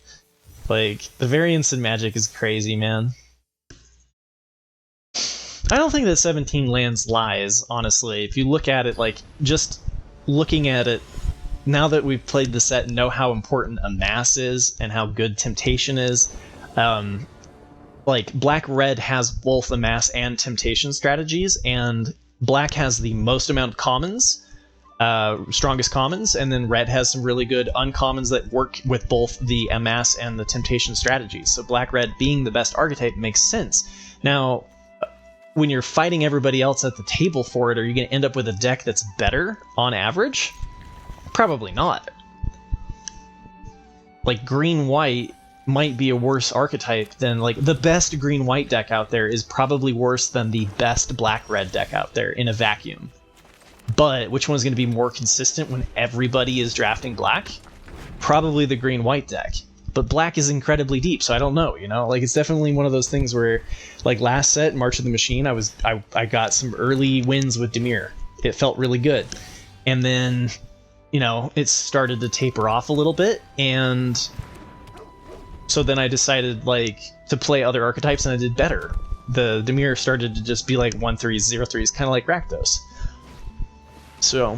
Like, the variance in Magic is crazy, man. I don't think that 17 lands lies, honestly. If you look at it, like, just looking at it, now that we've played the set and know how important Amass is and how good Temptation is, like, Black-Red has both Amass and Temptation strategies, and Black has the most amount of commons, strongest commons, and then Red has some really good uncommons that work with both the Amass and the Temptation strategies. So Black-Red being the best archetype makes sense. Now, when you're fighting everybody else at the table for it, are you going to end up with a deck that's better on average? Probably not. Like, green-white might be a worse archetype than, like, the best green-white deck out there is probably worse than the best black-red deck out there in a vacuum. But which one's going to be more consistent when everybody is drafting black? Probably the green-white deck. But black is incredibly deep, so I don't know, you know? Like, it's definitely one of those things where, like, last set, March of the Machine, I got some early wins with Dimir. It felt really good. And then, you know, it started to taper off a little bit, and so then I decided, like, to play other archetypes, and I did better. The Dimir started to just be like 1-3s, 0-3s, kind of like Rakdos. So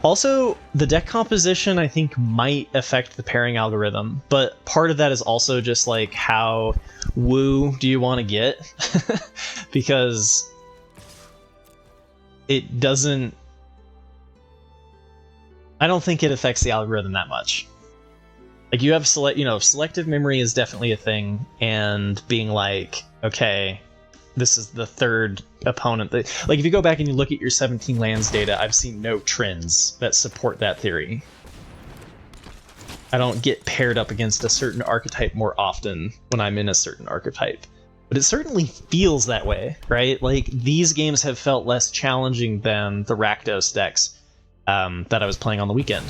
also, the deck composition, I think, might affect the pairing algorithm, but part of that is also just, like, how woo do you want to get? Because it doesn't... I don't think it affects the algorithm that much. Like, you have selective memory is definitely a thing, and being like, okay, this is the 3rd opponent that, like, if you go back and you look at your 17 lands data, I've seen no trends that support that theory. I don't get paired up against a certain archetype more often when I'm in a certain archetype. But it certainly feels that way, right? Like, these games have felt less challenging than the Rakdos decks that I was playing on the weekend.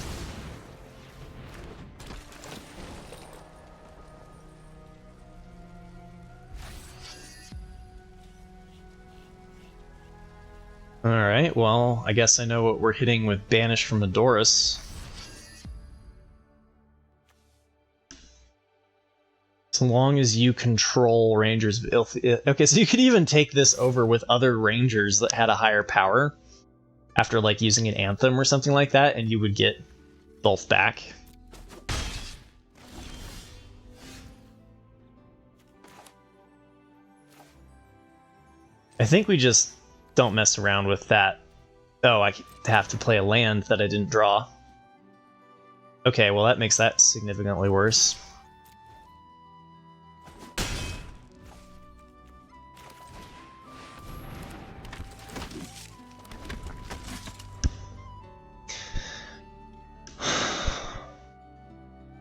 Alright, well, I guess I know what we're hitting with Banish from Adoris. So long as you control Rangers... Okay, so you could even take this over with other Rangers that had a higher power after, like, using an Anthem or something like that, and you would get both back. I think we just don't mess around with that. Oh, I have to play a land that I didn't draw. Okay, well, that makes that significantly worse.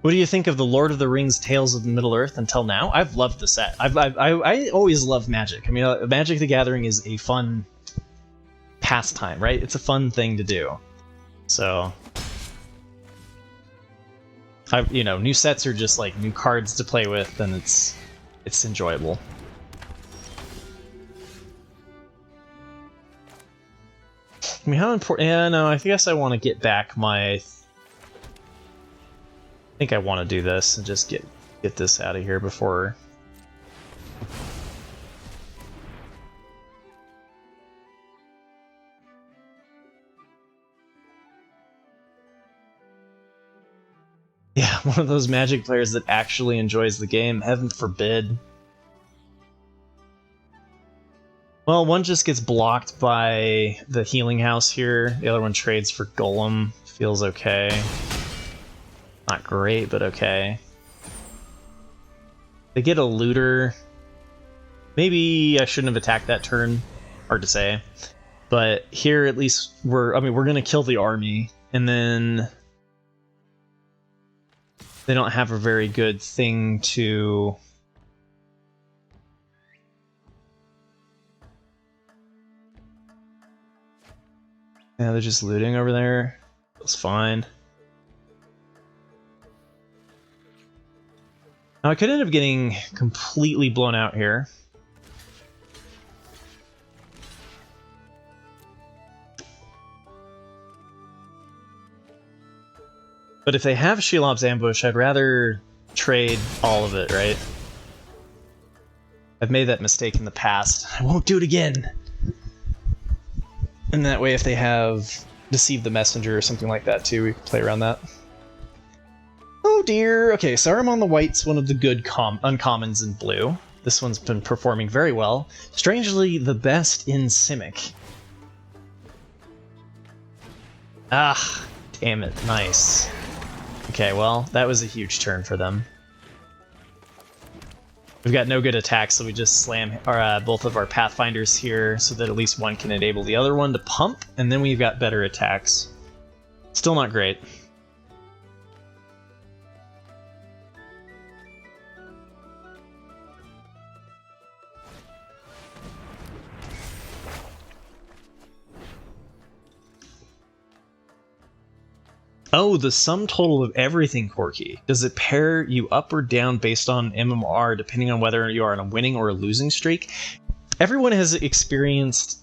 What do you think of the Lord of the Rings Tales of the Middle-earth until now? I've loved the set. I always love Magic. I mean, Magic the Gathering is a fun pastime, right? It's a fun thing to do. So, you know, new sets are just like new cards to play with, and it's enjoyable. I mean, how important? Yeah, no, I guess I want to get back my... I think I want to do this and just get this out of here before... Yeah, one of those Magic players that actually enjoys the game. Heaven forbid. Well, one just gets blocked by the healing house here. The other one trades for Golem. Feels okay. Not great, but okay. They get a looter. Maybe I shouldn't have attacked that turn. Hard to say. But here at least we're gonna kill the army, and then they don't have a very good thing to... Yeah, they're just looting over there. Feels fine. Now I could end up getting completely blown out here. But if they have Shelob's Ambush, I'd rather trade all of it, right? I've made that mistake in the past. I won't do it again! And that way, if they have Deceive the Messenger or something like that too, we can play around that. Oh dear! Okay, Saruman the White's one of the good uncommons in blue. This one's been performing very well. Strangely, the best in Simic. Ah, damn it, nice. Okay, well, that was a huge turn for them. We've got no good attacks, so we just slam both of our Pathfinders here so that at least one can enable the other one to pump, and then we've got better attacks. Still not great. Oh, the sum total of everything, Corky. Does it pair you up or down based on MMR, depending on whether you are on a winning or a losing streak? Everyone has experienced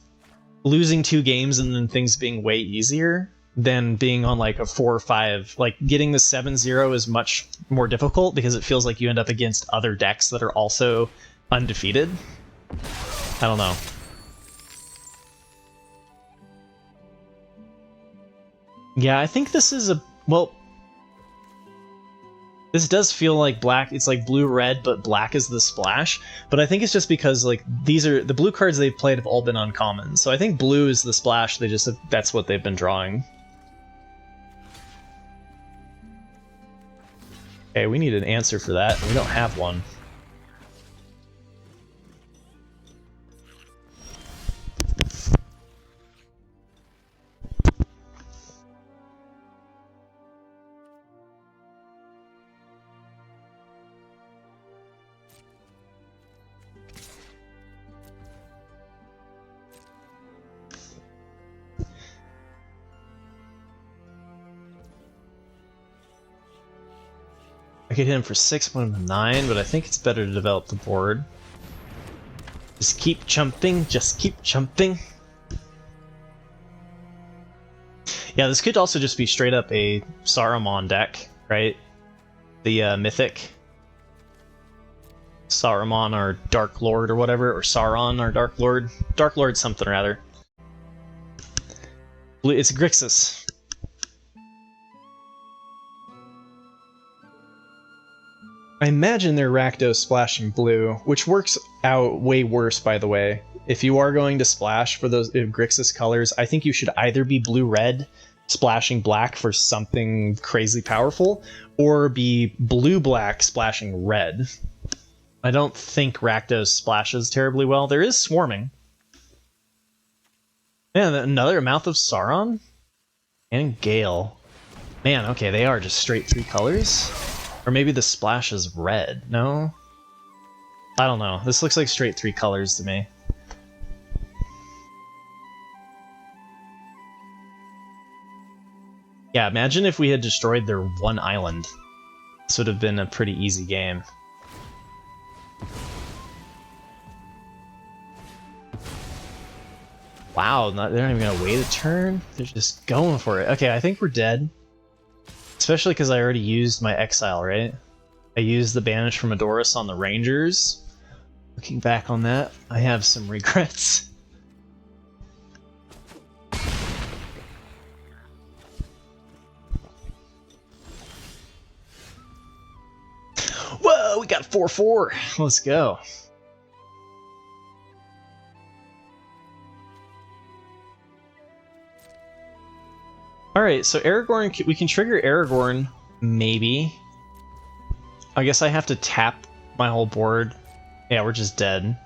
losing 2 games and then things being way easier than being on like a 4 or 5. Like, getting the 7-0 is much more difficult because it feels like you end up against other decks that are also undefeated. I don't know. Yeah, I think this is a... Well, this does feel like black. It's like blue-red, but black is the splash. But I think it's just because, like, these are... The blue cards they've played have all been uncommon. So I think blue is the splash. They just... That's what they've been drawing. Okay, we need an answer for that. We don't have one. I could hit him for 6, 1 9, but I think it's better to develop the board. Just keep jumping, just keep jumping. Yeah, this could also just be straight up a Saruman deck, right? The Mythic. Saruman or Dark Lord or whatever, or Sauron or Dark Lord. Dark Lord something or other. It's Grixis. I imagine they're Rakdos splashing blue, which works out way worse, by the way. If you are going to splash for those Grixis colors, I think you should either be blue-red, splashing black for something crazy powerful, or be blue-black, splashing red. I don't think Rakdos splashes terribly well. There is swarming. Man, another Mouth of Sauron? And Gale. Man, okay, they are just straight 3 colors? Or maybe the splash is red, no? I don't know. This looks like straight 3 colors to me. Yeah, imagine if we had destroyed their one island. This would have been a pretty easy game. Wow, they're not even gonna wait a turn? They're just going for it. Okay, I think we're dead. Especially because I already used my exile, right? I used the banish from Adoris on the Rangers. Looking back on that, I have some regrets. Whoa, we got 4-4. Let's go. Alright, so Aragorn, we can trigger Aragorn, maybe. I guess I have to tap my whole board. Yeah, we're just dead.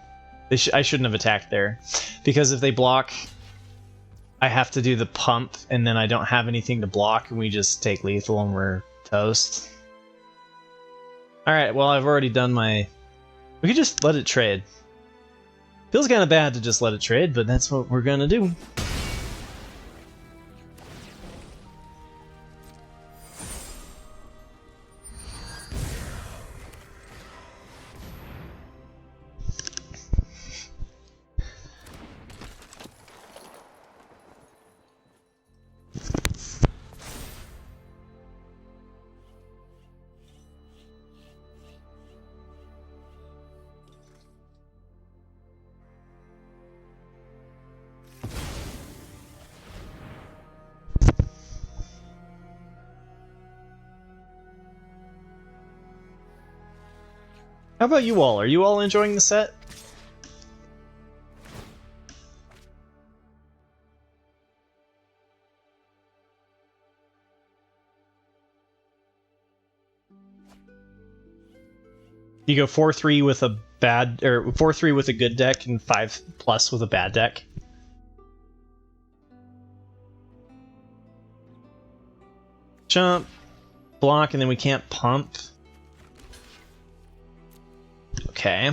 I shouldn't have attacked there. Because if they block, I have to do the pump, and then I don't have anything to block, and we just take lethal and we're toast. Alright, well, I've already done my... We could just let it trade. Feels kind of bad to just let it trade, but that's what we're gonna do. How about you all? Are you all enjoying the set? You go 4-3 with a bad, or 4-3 with a good deck and 5+ with a bad deck. Jump, block, and then we can't pump. Okay.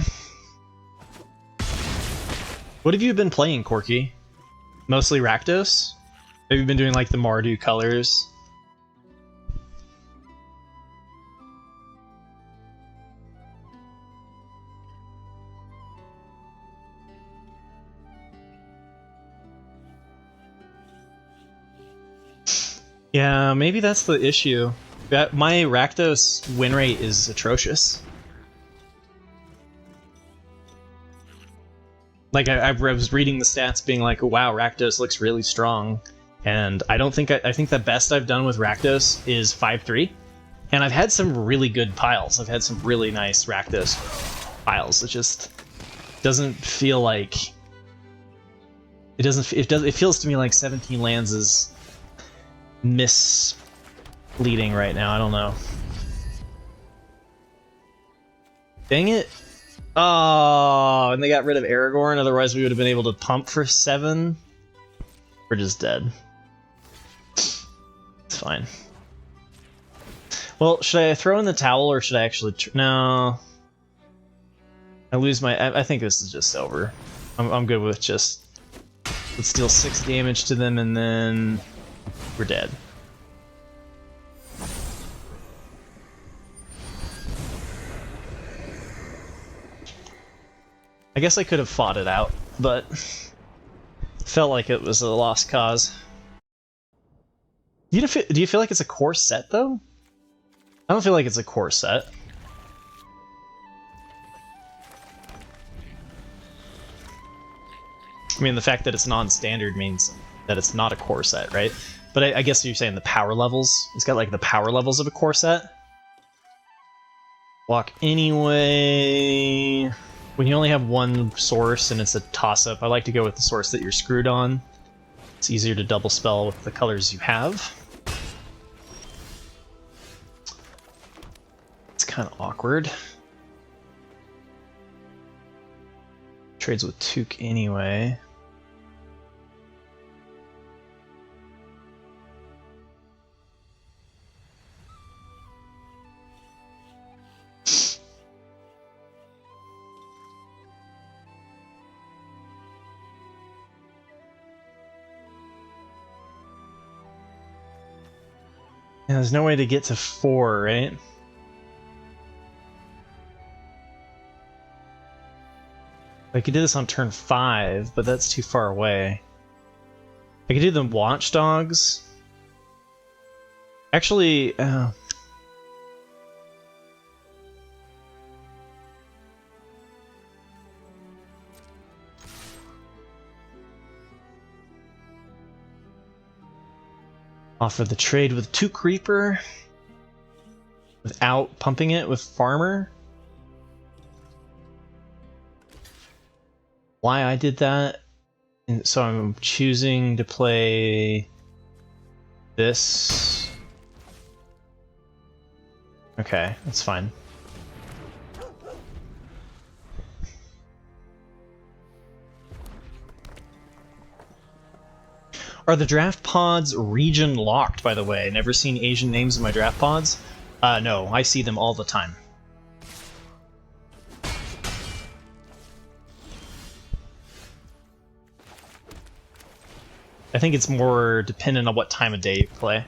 What have you been playing, Corky? Mostly Rakdos? Have you been doing like the Mardu colors? Yeah, maybe that's the issue. My Rakdos win rate is atrocious. Like, I was reading the stats being like, wow, Rakdos looks really strong. And I don't think, I think the best I've done with Rakdos is 5-3. And I've had some really good piles. I've had some really nice Rakdos piles. It just doesn't feel like... It feels to me like 17 lands is misleading right now. I don't know. Dang it. Oh, and they got rid of Aragorn, otherwise we would have been able to pump for 7. We're just dead. It's fine. Well, should I throw in the towel, or should I actually... No. I lose my... I think this is just over. I'm good with just... Let's deal 6 damage to them, and then... We're dead. I guess I could have fought it out, but felt like it was a lost cause. Do you feel like it's a core set, though? I don't feel like it's a core set. I mean, the fact that it's non-standard means that it's not a core set, right? But I guess you're saying the power levels. It's got like the power levels of a core set. Block anyway. When you only have one source and it's a toss-up, I like to go with the source that you're screwed on. It's easier to double spell with the colors you have. It's kind of awkward. Trades with Took anyway. Yeah, there's no way to get to 4, right? I could do this on turn 5, but that's too far away. I could do the Watchdogs. Actually, offer the trade with 2 Creeper without pumping it with Farmer. Why I did that? And so I'm choosing to play this. Okay, that's fine. Are the draft pods region locked, by the way? Never seen Asian names in my draft pods? No, I see them all the time. I think it's more dependent on what time of day you play.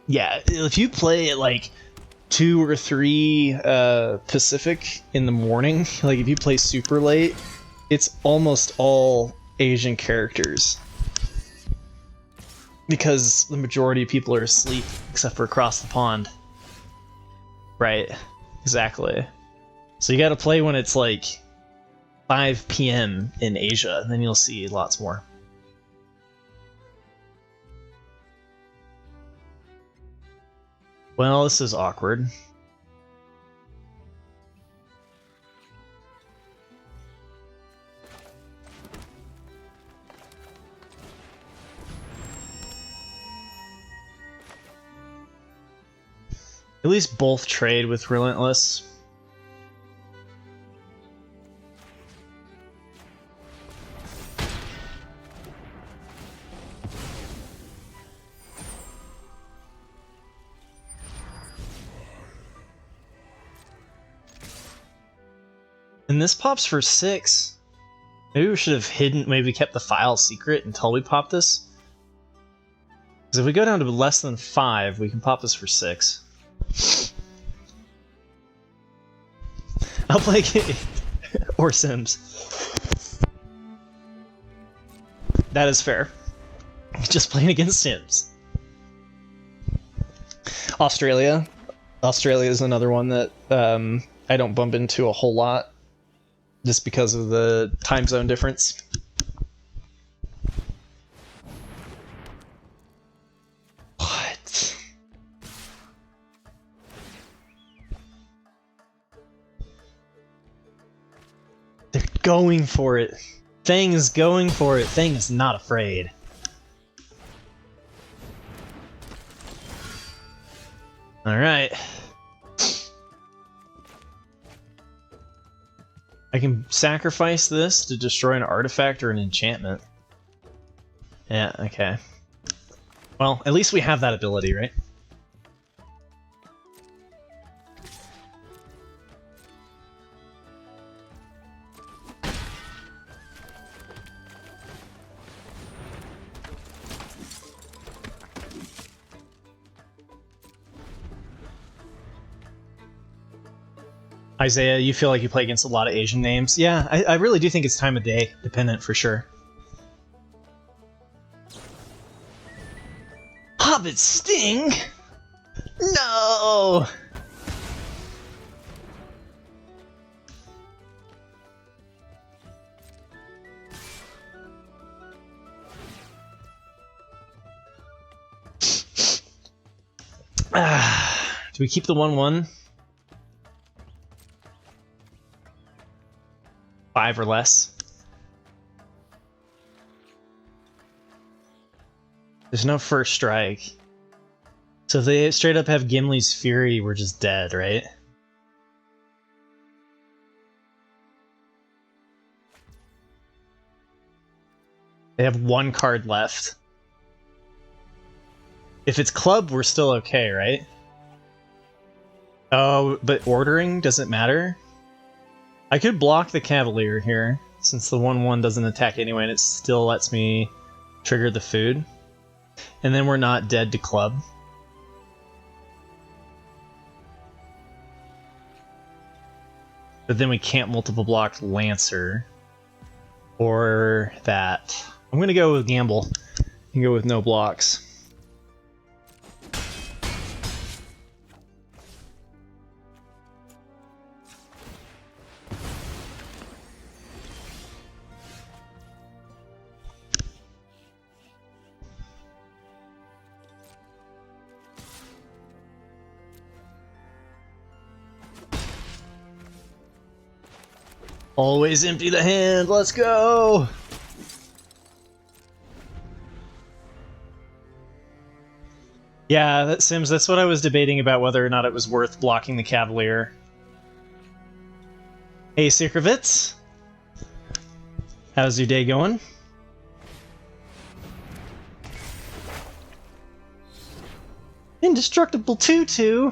Yeah, if you play at like 2 or 3 Pacific in the morning, like if you play super late, it's almost all Asian characters. Because the majority of people are asleep, except for across the pond. Right, exactly. So you gotta play when it's like 5 p.m. in Asia, and then you'll see lots more. Well, this is awkward. At least both trade with Relentless. And this pops for 6. Maybe we should have hidden, maybe kept the file secret until we pop this. Because if we go down to less than 5, we can pop this for 6. I'll play or Sims. That is fair. Just playing against Sims. Australia. Australia is another one that I don't bump into a whole lot. Just because of the time zone difference. What? They're going for it. Thing is going for it. Thing is not afraid. Alright. I can sacrifice this to destroy an artifact or an enchantment. Yeah, okay. Well, at least we have that ability, right? Isaiah, you feel like you play against a lot of Asian names. Yeah, I really do think it's time of day dependent for sure. Hobbit Sting? No! Do we keep the 1/1? 5 or less. There's no first strike. So if they straight up have Gimli's Fury, we're just dead, right? They have 1 card left. If it's club, we're still okay, right? Oh, but ordering doesn't matter? I could block the Cavalier here, since the 1/1 doesn't attack anyway, and it still lets me trigger the food. And then we're not dead to club. But then we can't multiple block Lancer. Or that. I'm gonna go with Gamble. And go with no blocks. Always empty the hand, let's go! Yeah, that Sims, that's what I was debating about whether or not it was worth blocking the Cavalier. Hey, Secrovitz! How's your day going? Indestructible Tutu!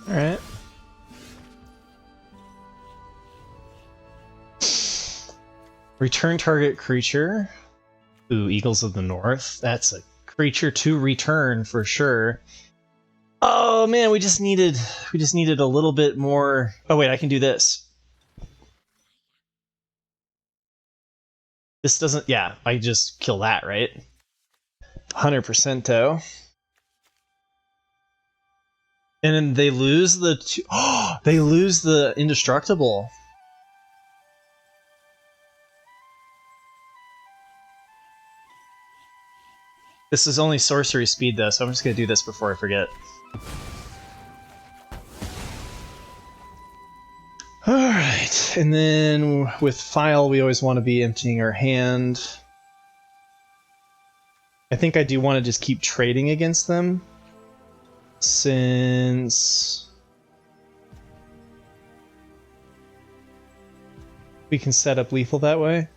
Alright. Return target creature. Ooh, Eagles of the North. That's a creature to return for sure. Oh man, we just needed a little bit more. Oh wait, I can do this. This doesn't, yeah, I just kill that, right? 100% though. And then they lose the they lose the indestructible. This is only sorcery speed though, so I'm just gonna do this before I forget. Alright, and then with File we always want to be emptying our hand. I think I do want to just keep trading against them. Since we can set up lethal that way.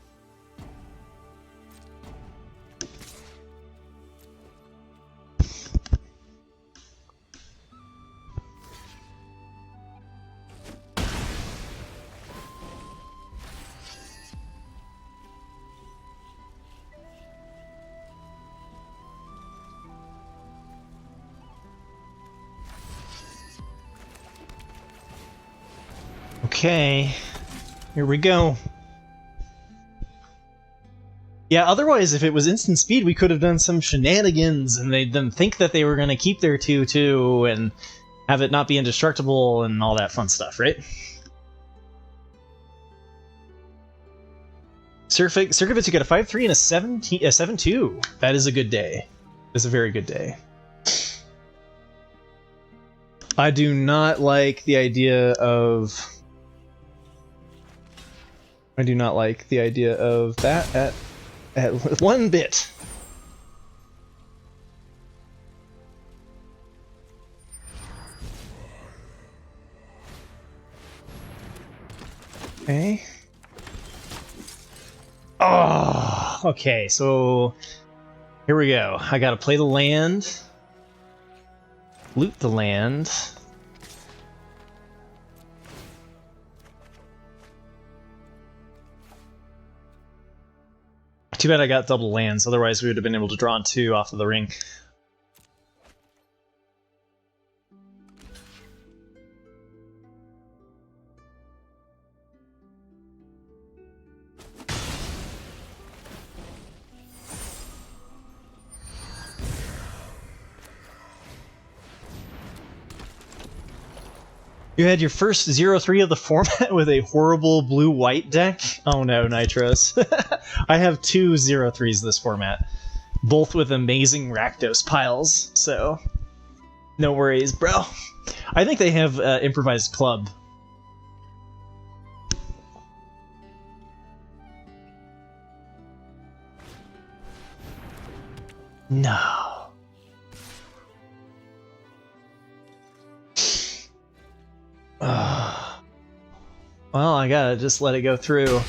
Okay, here we go. Yeah, otherwise, if it was instant speed, we could have done some shenanigans, and they'd then think that they were going to keep their 2/2 and have it not be indestructible and all that fun stuff, right? Circuits, you get a 5/3 and a 7/2. That is a good day. That's a very good day. I do not like the idea of... I do not like the idea of that at one bit. Okay. Oh, okay, so here we go. I gotta play the land, loot the land. Too bad I got double lands, otherwise we would have been able to draw 2 off of the ring. You had your first 0/3 of the format with a horrible blue-white deck? Oh no, Nitros. I have 2 0/3s this format, both with amazing Rakdos piles, so no worries, bro. I think they have improvised club. No. Well, I gotta just let it go through.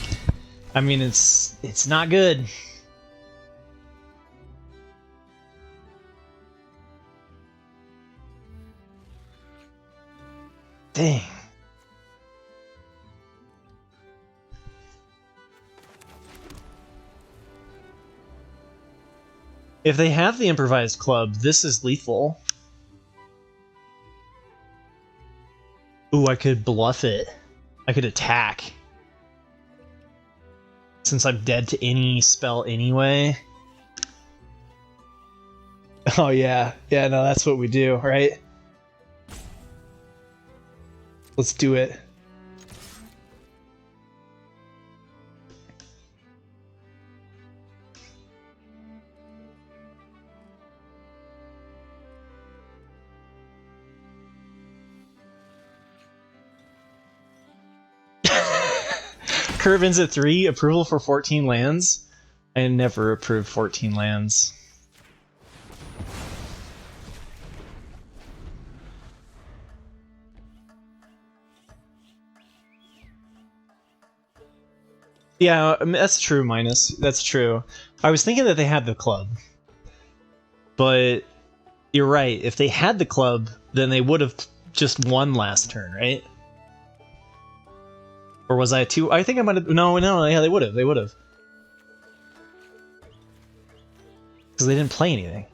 I mean, it's not good. Dang. If they have the improvised club, this is lethal. Ooh, I could bluff it. I could attack. Since I'm dead to any spell anyway. Oh yeah. Yeah, no, that's what we do, right? Let's do it. curve ends at 3. Approval for 14 lands. I never approved 14 lands. Yeah, that's true, Minus. That's true. I was thinking that they had the club. But you're right. If they had the club, then they would have just won last turn, right? Or was I too? I think I might have. No, yeah, they would have. They would have. Because they didn't play anything.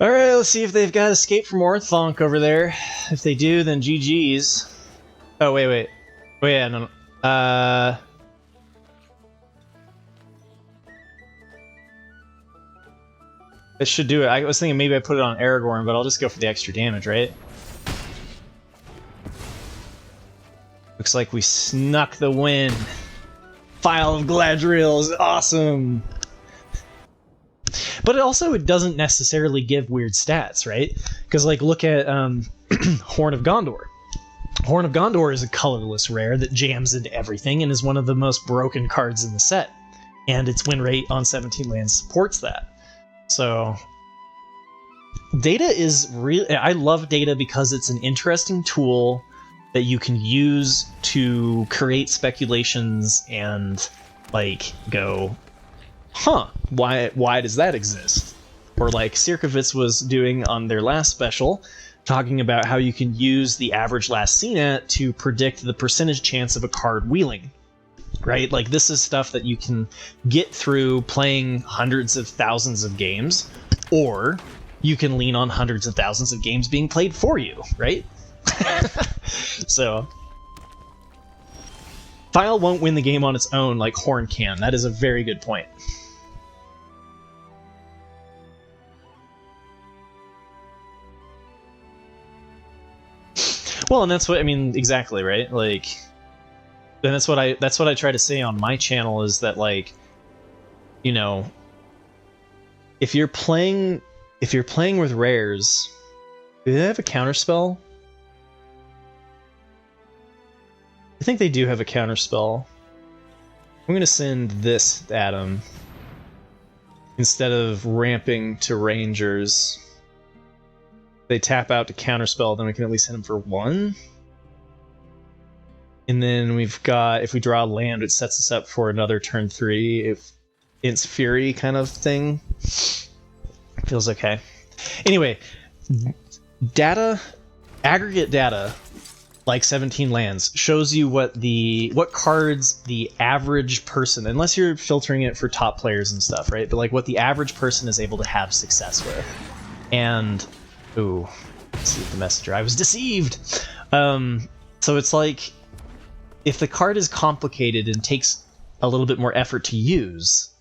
Alright, let's see if they've got Escape from Orthanc over there. If they do, then GG's. Oh, wait. Oh, yeah, no. It should do it. I was thinking maybe I put it on Aragorn, but I'll just go for the extra damage, right? Looks like we snuck the win. File of Galadriel is awesome! But it doesn't necessarily give weird stats, right? Because, like, look at Horn of Gondor. Horn of Gondor is a colorless rare that jams into everything and is one of the most broken cards in the set. And its win rate on 17 lands supports that. So, data is really... I love data because it's an interesting tool that you can use to create speculations and, like, go... Huh, why does that exist? Or like Sirkovitz was doing on their last special, talking about how you can use the average last seen at to predict the percentage chance of a card wheeling. Right? Like, this is stuff that you can get through playing hundreds of thousands of games, or you can lean on hundreds of thousands of games being played for you, right? So... File won't win the game on its own like Horn can. That is a very good point. Well, and that's what I mean exactly, right? Like, and that's what I try to say on my channel is that, like, you know, if you're playing with rares, do they have a counterspell? I think they do have a counterspell. I'm gonna send this at him instead of ramping to Rangers. They tap out to counterspell, then we can at least hit him for 1. And then we've got, if we draw a land, it sets us up for another turn 3, if it's Fury kind of thing. Feels okay. Anyway, data, aggregate data, like 17 lands, shows you what cards the average person, unless you're filtering it for top players and stuff, right? But like what the average person is able to have success with. And ooh, deceive the messenger. I was deceived! So it's like, if the card is complicated and takes a little bit more effort to use,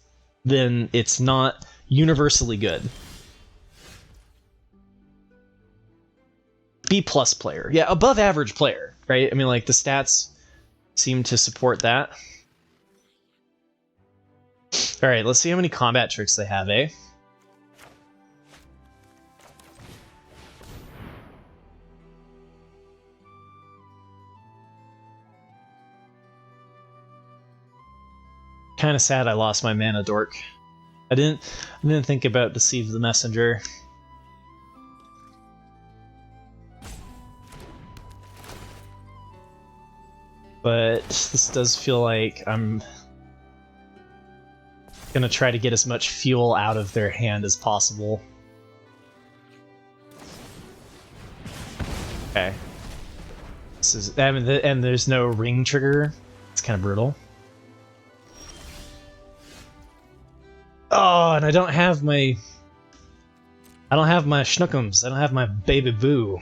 then it's not universally good. B+ player. Yeah, above average player, right? I mean, like, the stats seem to support that. Alright, let's see how many combat tricks they have, eh? Kind of sad I lost my mana dork. I didn't think about Deceive the Messenger. But this does feel like I'm gonna try to get as much fuel out of their hand as possible. Okay. This is, I mean, and there's no ring trigger. It's kind of brutal. Oh, and I don't have my schnookums. I don't have my baby boo.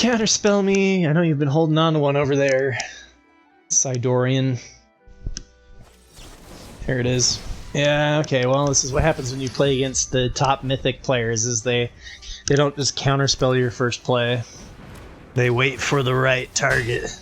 Counterspell me! I know you've been holding on to one over there. Sidorian. There it is. Yeah, okay, well, this is what happens when you play against the top mythic players, is they don't just counterspell your first play. They wait for the right target.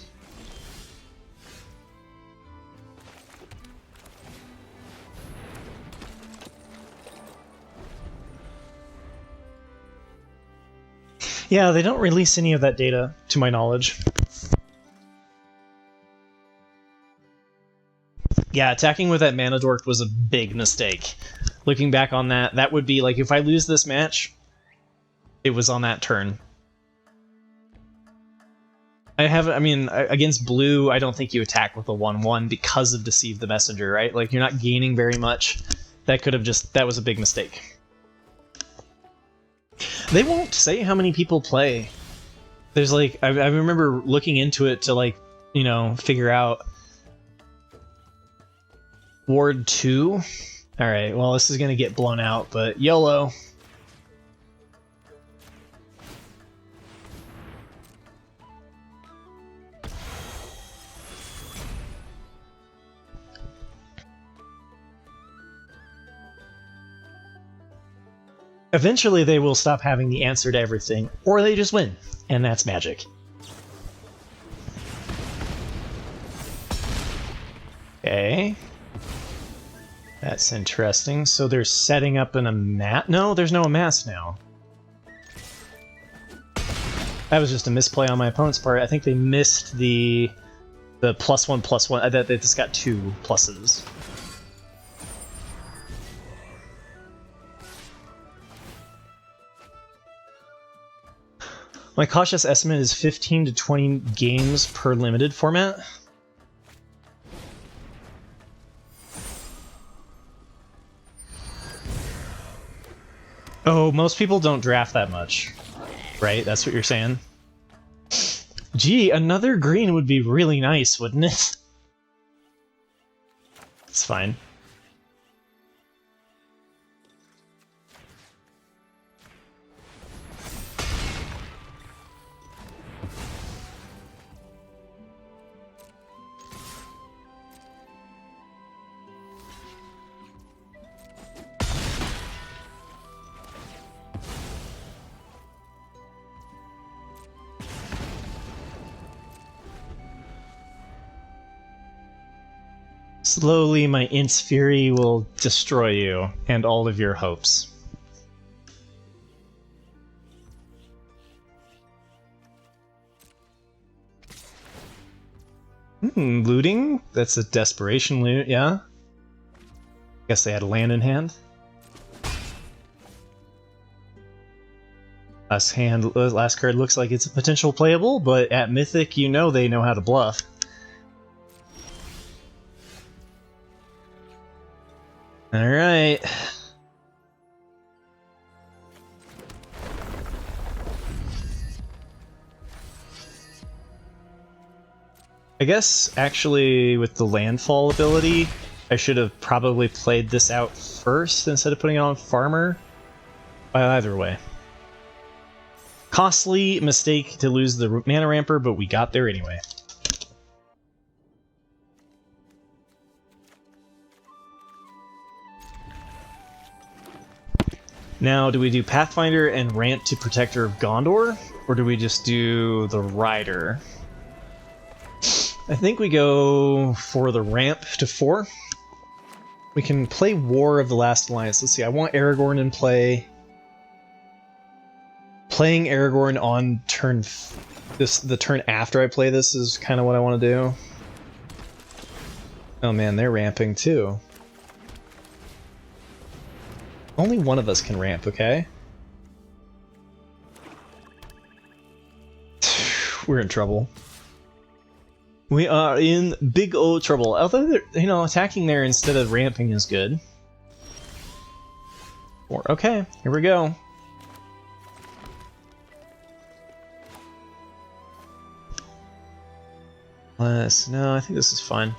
Yeah, they don't release any of that data, to my knowledge. Yeah, attacking with that mana dork was a big mistake. Looking back on that, that would be like, if I lose this match, it was on that turn. I mean, against blue, I don't think you attack with a 1/1 because of Deceive the Messenger, right? Like, you're not gaining very much. That could have just, that was a big mistake. They won't say how many people play. There's like, I remember looking into it to like, you know, figure out. Ward 2? Alright, well this is gonna get blown out, but YOLO. Eventually they will stop having the answer to everything, or they just win, and that's magic. Okay. That's interesting. So they're setting up an amass? No, there's no amass now. That was just a misplay on my opponent's part. I think they missed the +1/+1. They just got 2 pluses. My cautious estimate is 15 to 20 games per limited format. Oh, most people don't draft that much, right? That's what you're saying? Gee, another green would be really nice, wouldn't it? It's fine. Slowly, my Int's Fury will destroy you and all of your hopes. Looting? That's a desperation loot, yeah? Guess they had a land in hand. Last card looks like it's a potential playable, but at Mythic, you know they know how to bluff. Alright. I guess, actually, with the landfall ability, I should have probably played this out first instead of putting it on Farmer. Either way. Costly mistake to lose the mana ramper, but we got there anyway. Now, do we do Pathfinder and Rant to Protector of Gondor? Or do we just do the Rider? I think we go for the ramp to 4. We can play War of the Last Alliance. Let's see, I want Aragorn in play. Playing Aragorn on turn... the turn after I play this is kind of what I want to do. Oh man, they're ramping too. Only one of us can ramp, okay? We're in trouble. We are in big old trouble. Although, you know, attacking there instead of ramping is good. Okay, here we go. No, I think this is fine.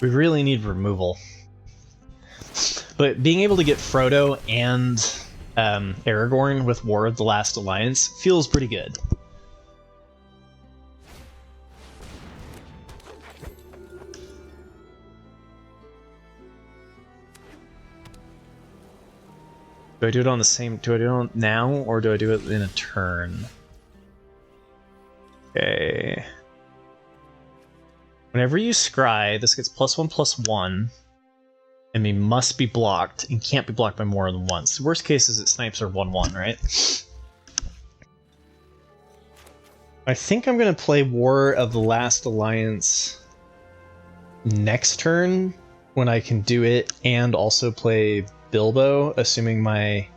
We really need removal. But being able to get Frodo and Aragorn with War of the Last Alliance feels pretty good. Do I do it on the same... Do I do it on now, or do I do it in a turn? Okay. Whenever you scry, this gets +1/+1, and we must be blocked, and can't be blocked by more than once. The worst case is it snipes or 1/1, right? I think I'm going to play War of the Last Alliance next turn, when I can do it, and also play Bilbo, assuming my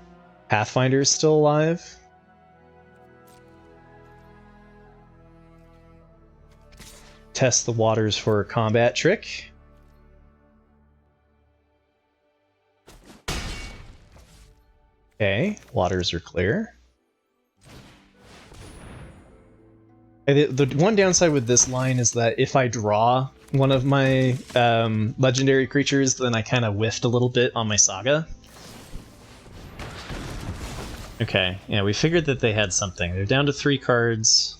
Pathfinder is still alive. Test the waters for a combat trick. Okay, waters are clear. The one downside with this line is that if I draw one of my legendary creatures, then I kind of whiffed a little bit on my saga. Okay, yeah, we figured that they had something. They're down to 3 cards.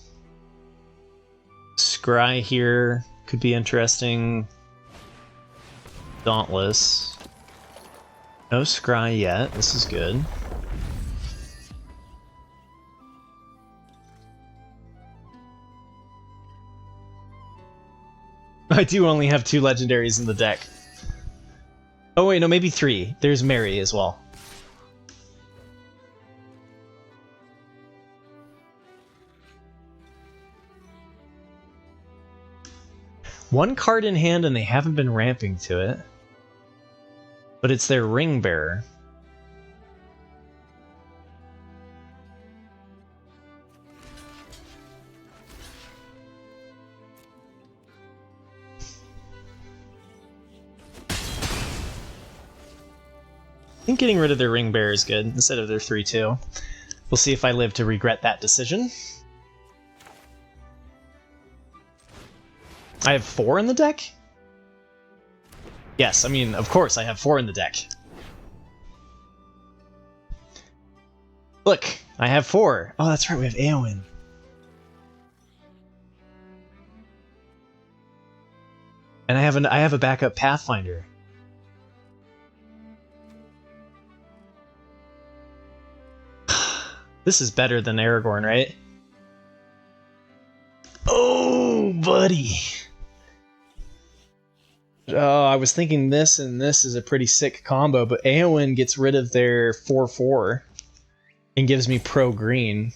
Scry here could be interesting. Dauntless. No Scry yet, this is good. I do only have 2 legendaries in the deck. Oh wait, no, maybe 3. There's Mary as well. One card in hand and they haven't been ramping to it. But it's their Ring Bearer. I think getting rid of their Ring Bearer is good, instead of their 3/2. We'll see if I live to regret that decision. I have 4 in the deck? Yes, I mean, of course I have 4 in the deck. Look, I have 4. Oh, that's right, we have Eowyn. And I have a backup Pathfinder. This is better than Aragorn, right? Oh, buddy. Oh, I was thinking this and this is a pretty sick combo, but Eowyn gets rid of their 4/4 and gives me pro green.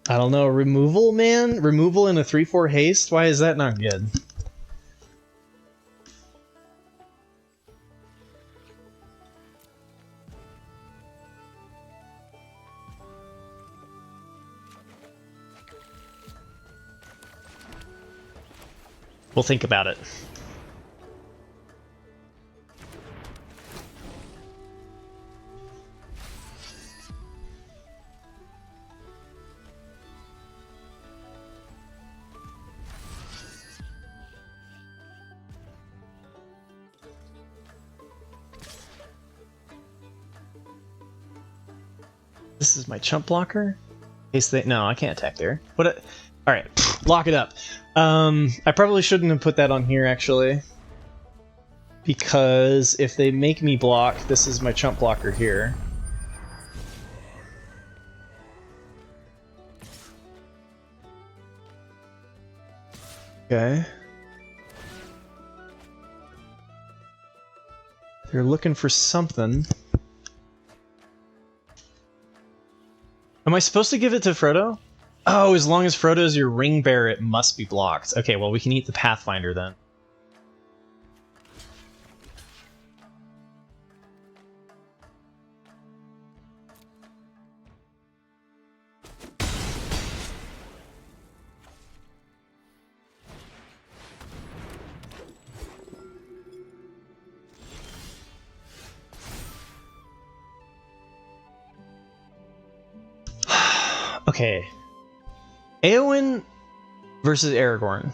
I don't know, removal, man? Removal in a 3/4 haste? Why is that not good? We'll think about it. This is my chump blocker? In case they... No, I can't attack there. What? Alright, lock it up. I probably shouldn't have put that on here, actually. Because if they make me block, this is my chump blocker here. Okay. They're looking for something. Am I supposed to give it to Frodo? Oh, as long as Frodo's your Ring Bearer, it must be blocked. Okay, well, we can eat the Pathfinder then. Okay. Eowyn versus Aragorn.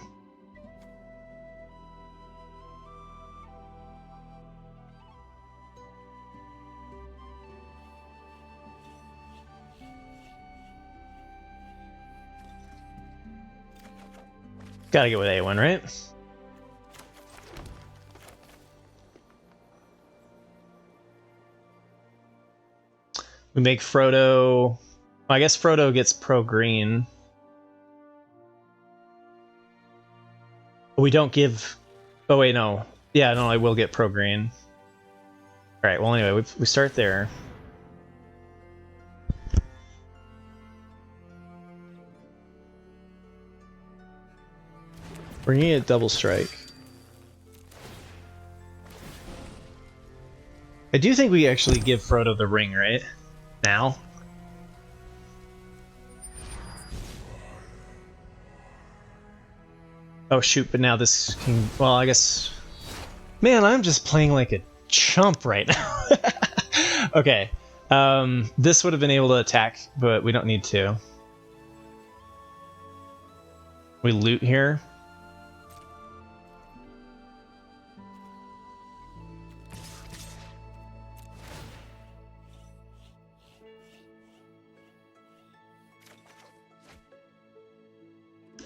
Gotta go with Eowyn, right? We make Frodo... Well, I guess Frodo gets pro-green. We don't give... Oh wait, no. Yeah, no, I will get pro-green. Alright, well anyway, we start there. We're gonna get a double strike. I do think we actually give Frodo the ring, right? Now? Oh shoot, but now this can... Well, I guess... Man, I'm just playing like a chump right now. Okay. This would have been able to attack, but we don't need to. We loot here.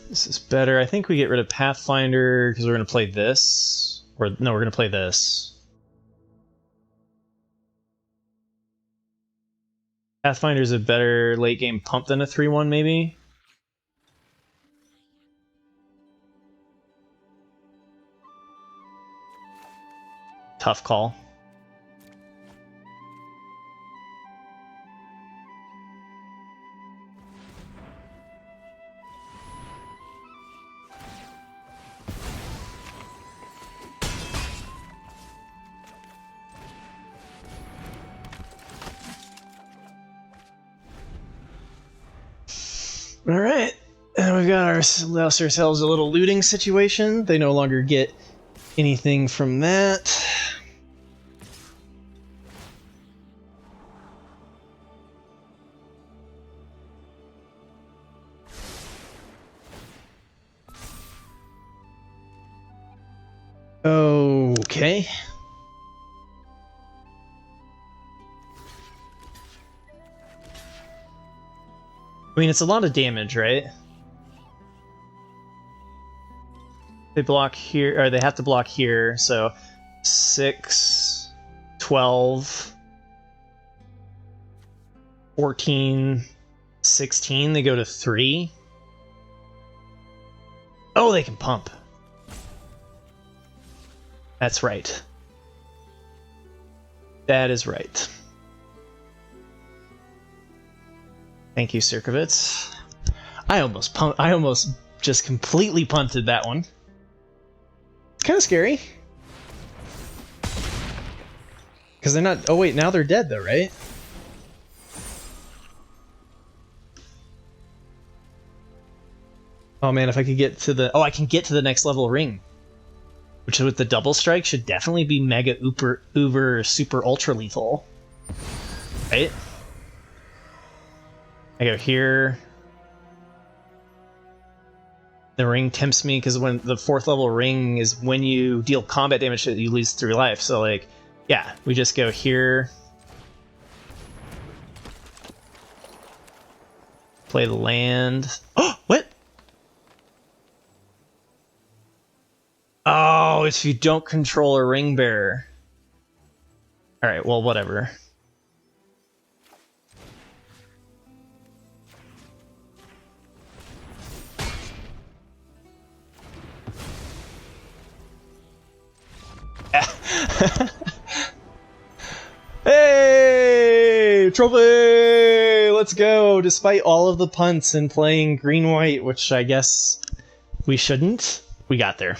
This is better. I think we get rid of Pathfinder because we're going to play this. Or no, we're going to play this. Pathfinder's a better late game pump than a 3-1 maybe. Tough call. Alright, and we've got ourselves a little looting situation. They no longer get anything from that. Okay. I mean, it's a lot of damage, right? They block here, or they have to block here, so 6, 12, 14, 16, they go to 3. Oh, they can pump. That's right. That is right. Thank you, Sirkovitz. I almost just completely punted that one. It's kind of scary. Because they're not... Oh wait, now they're dead though, right? Oh man, if I could get to the... Oh, I can get to the next level ring. Which with the double strike should definitely be mega uber super ultra lethal. Right? I go here. The ring tempts me because when the 4th level ring is when you deal combat damage that you lose 3 life. So like, yeah, we just go here. Play the land. Oh, what? Oh, if you don't control a ring bearer. Alright, well, whatever. Hey! Trophy! Let's go! Despite all of the punts and playing green-white, which I guess we shouldn't, we got there.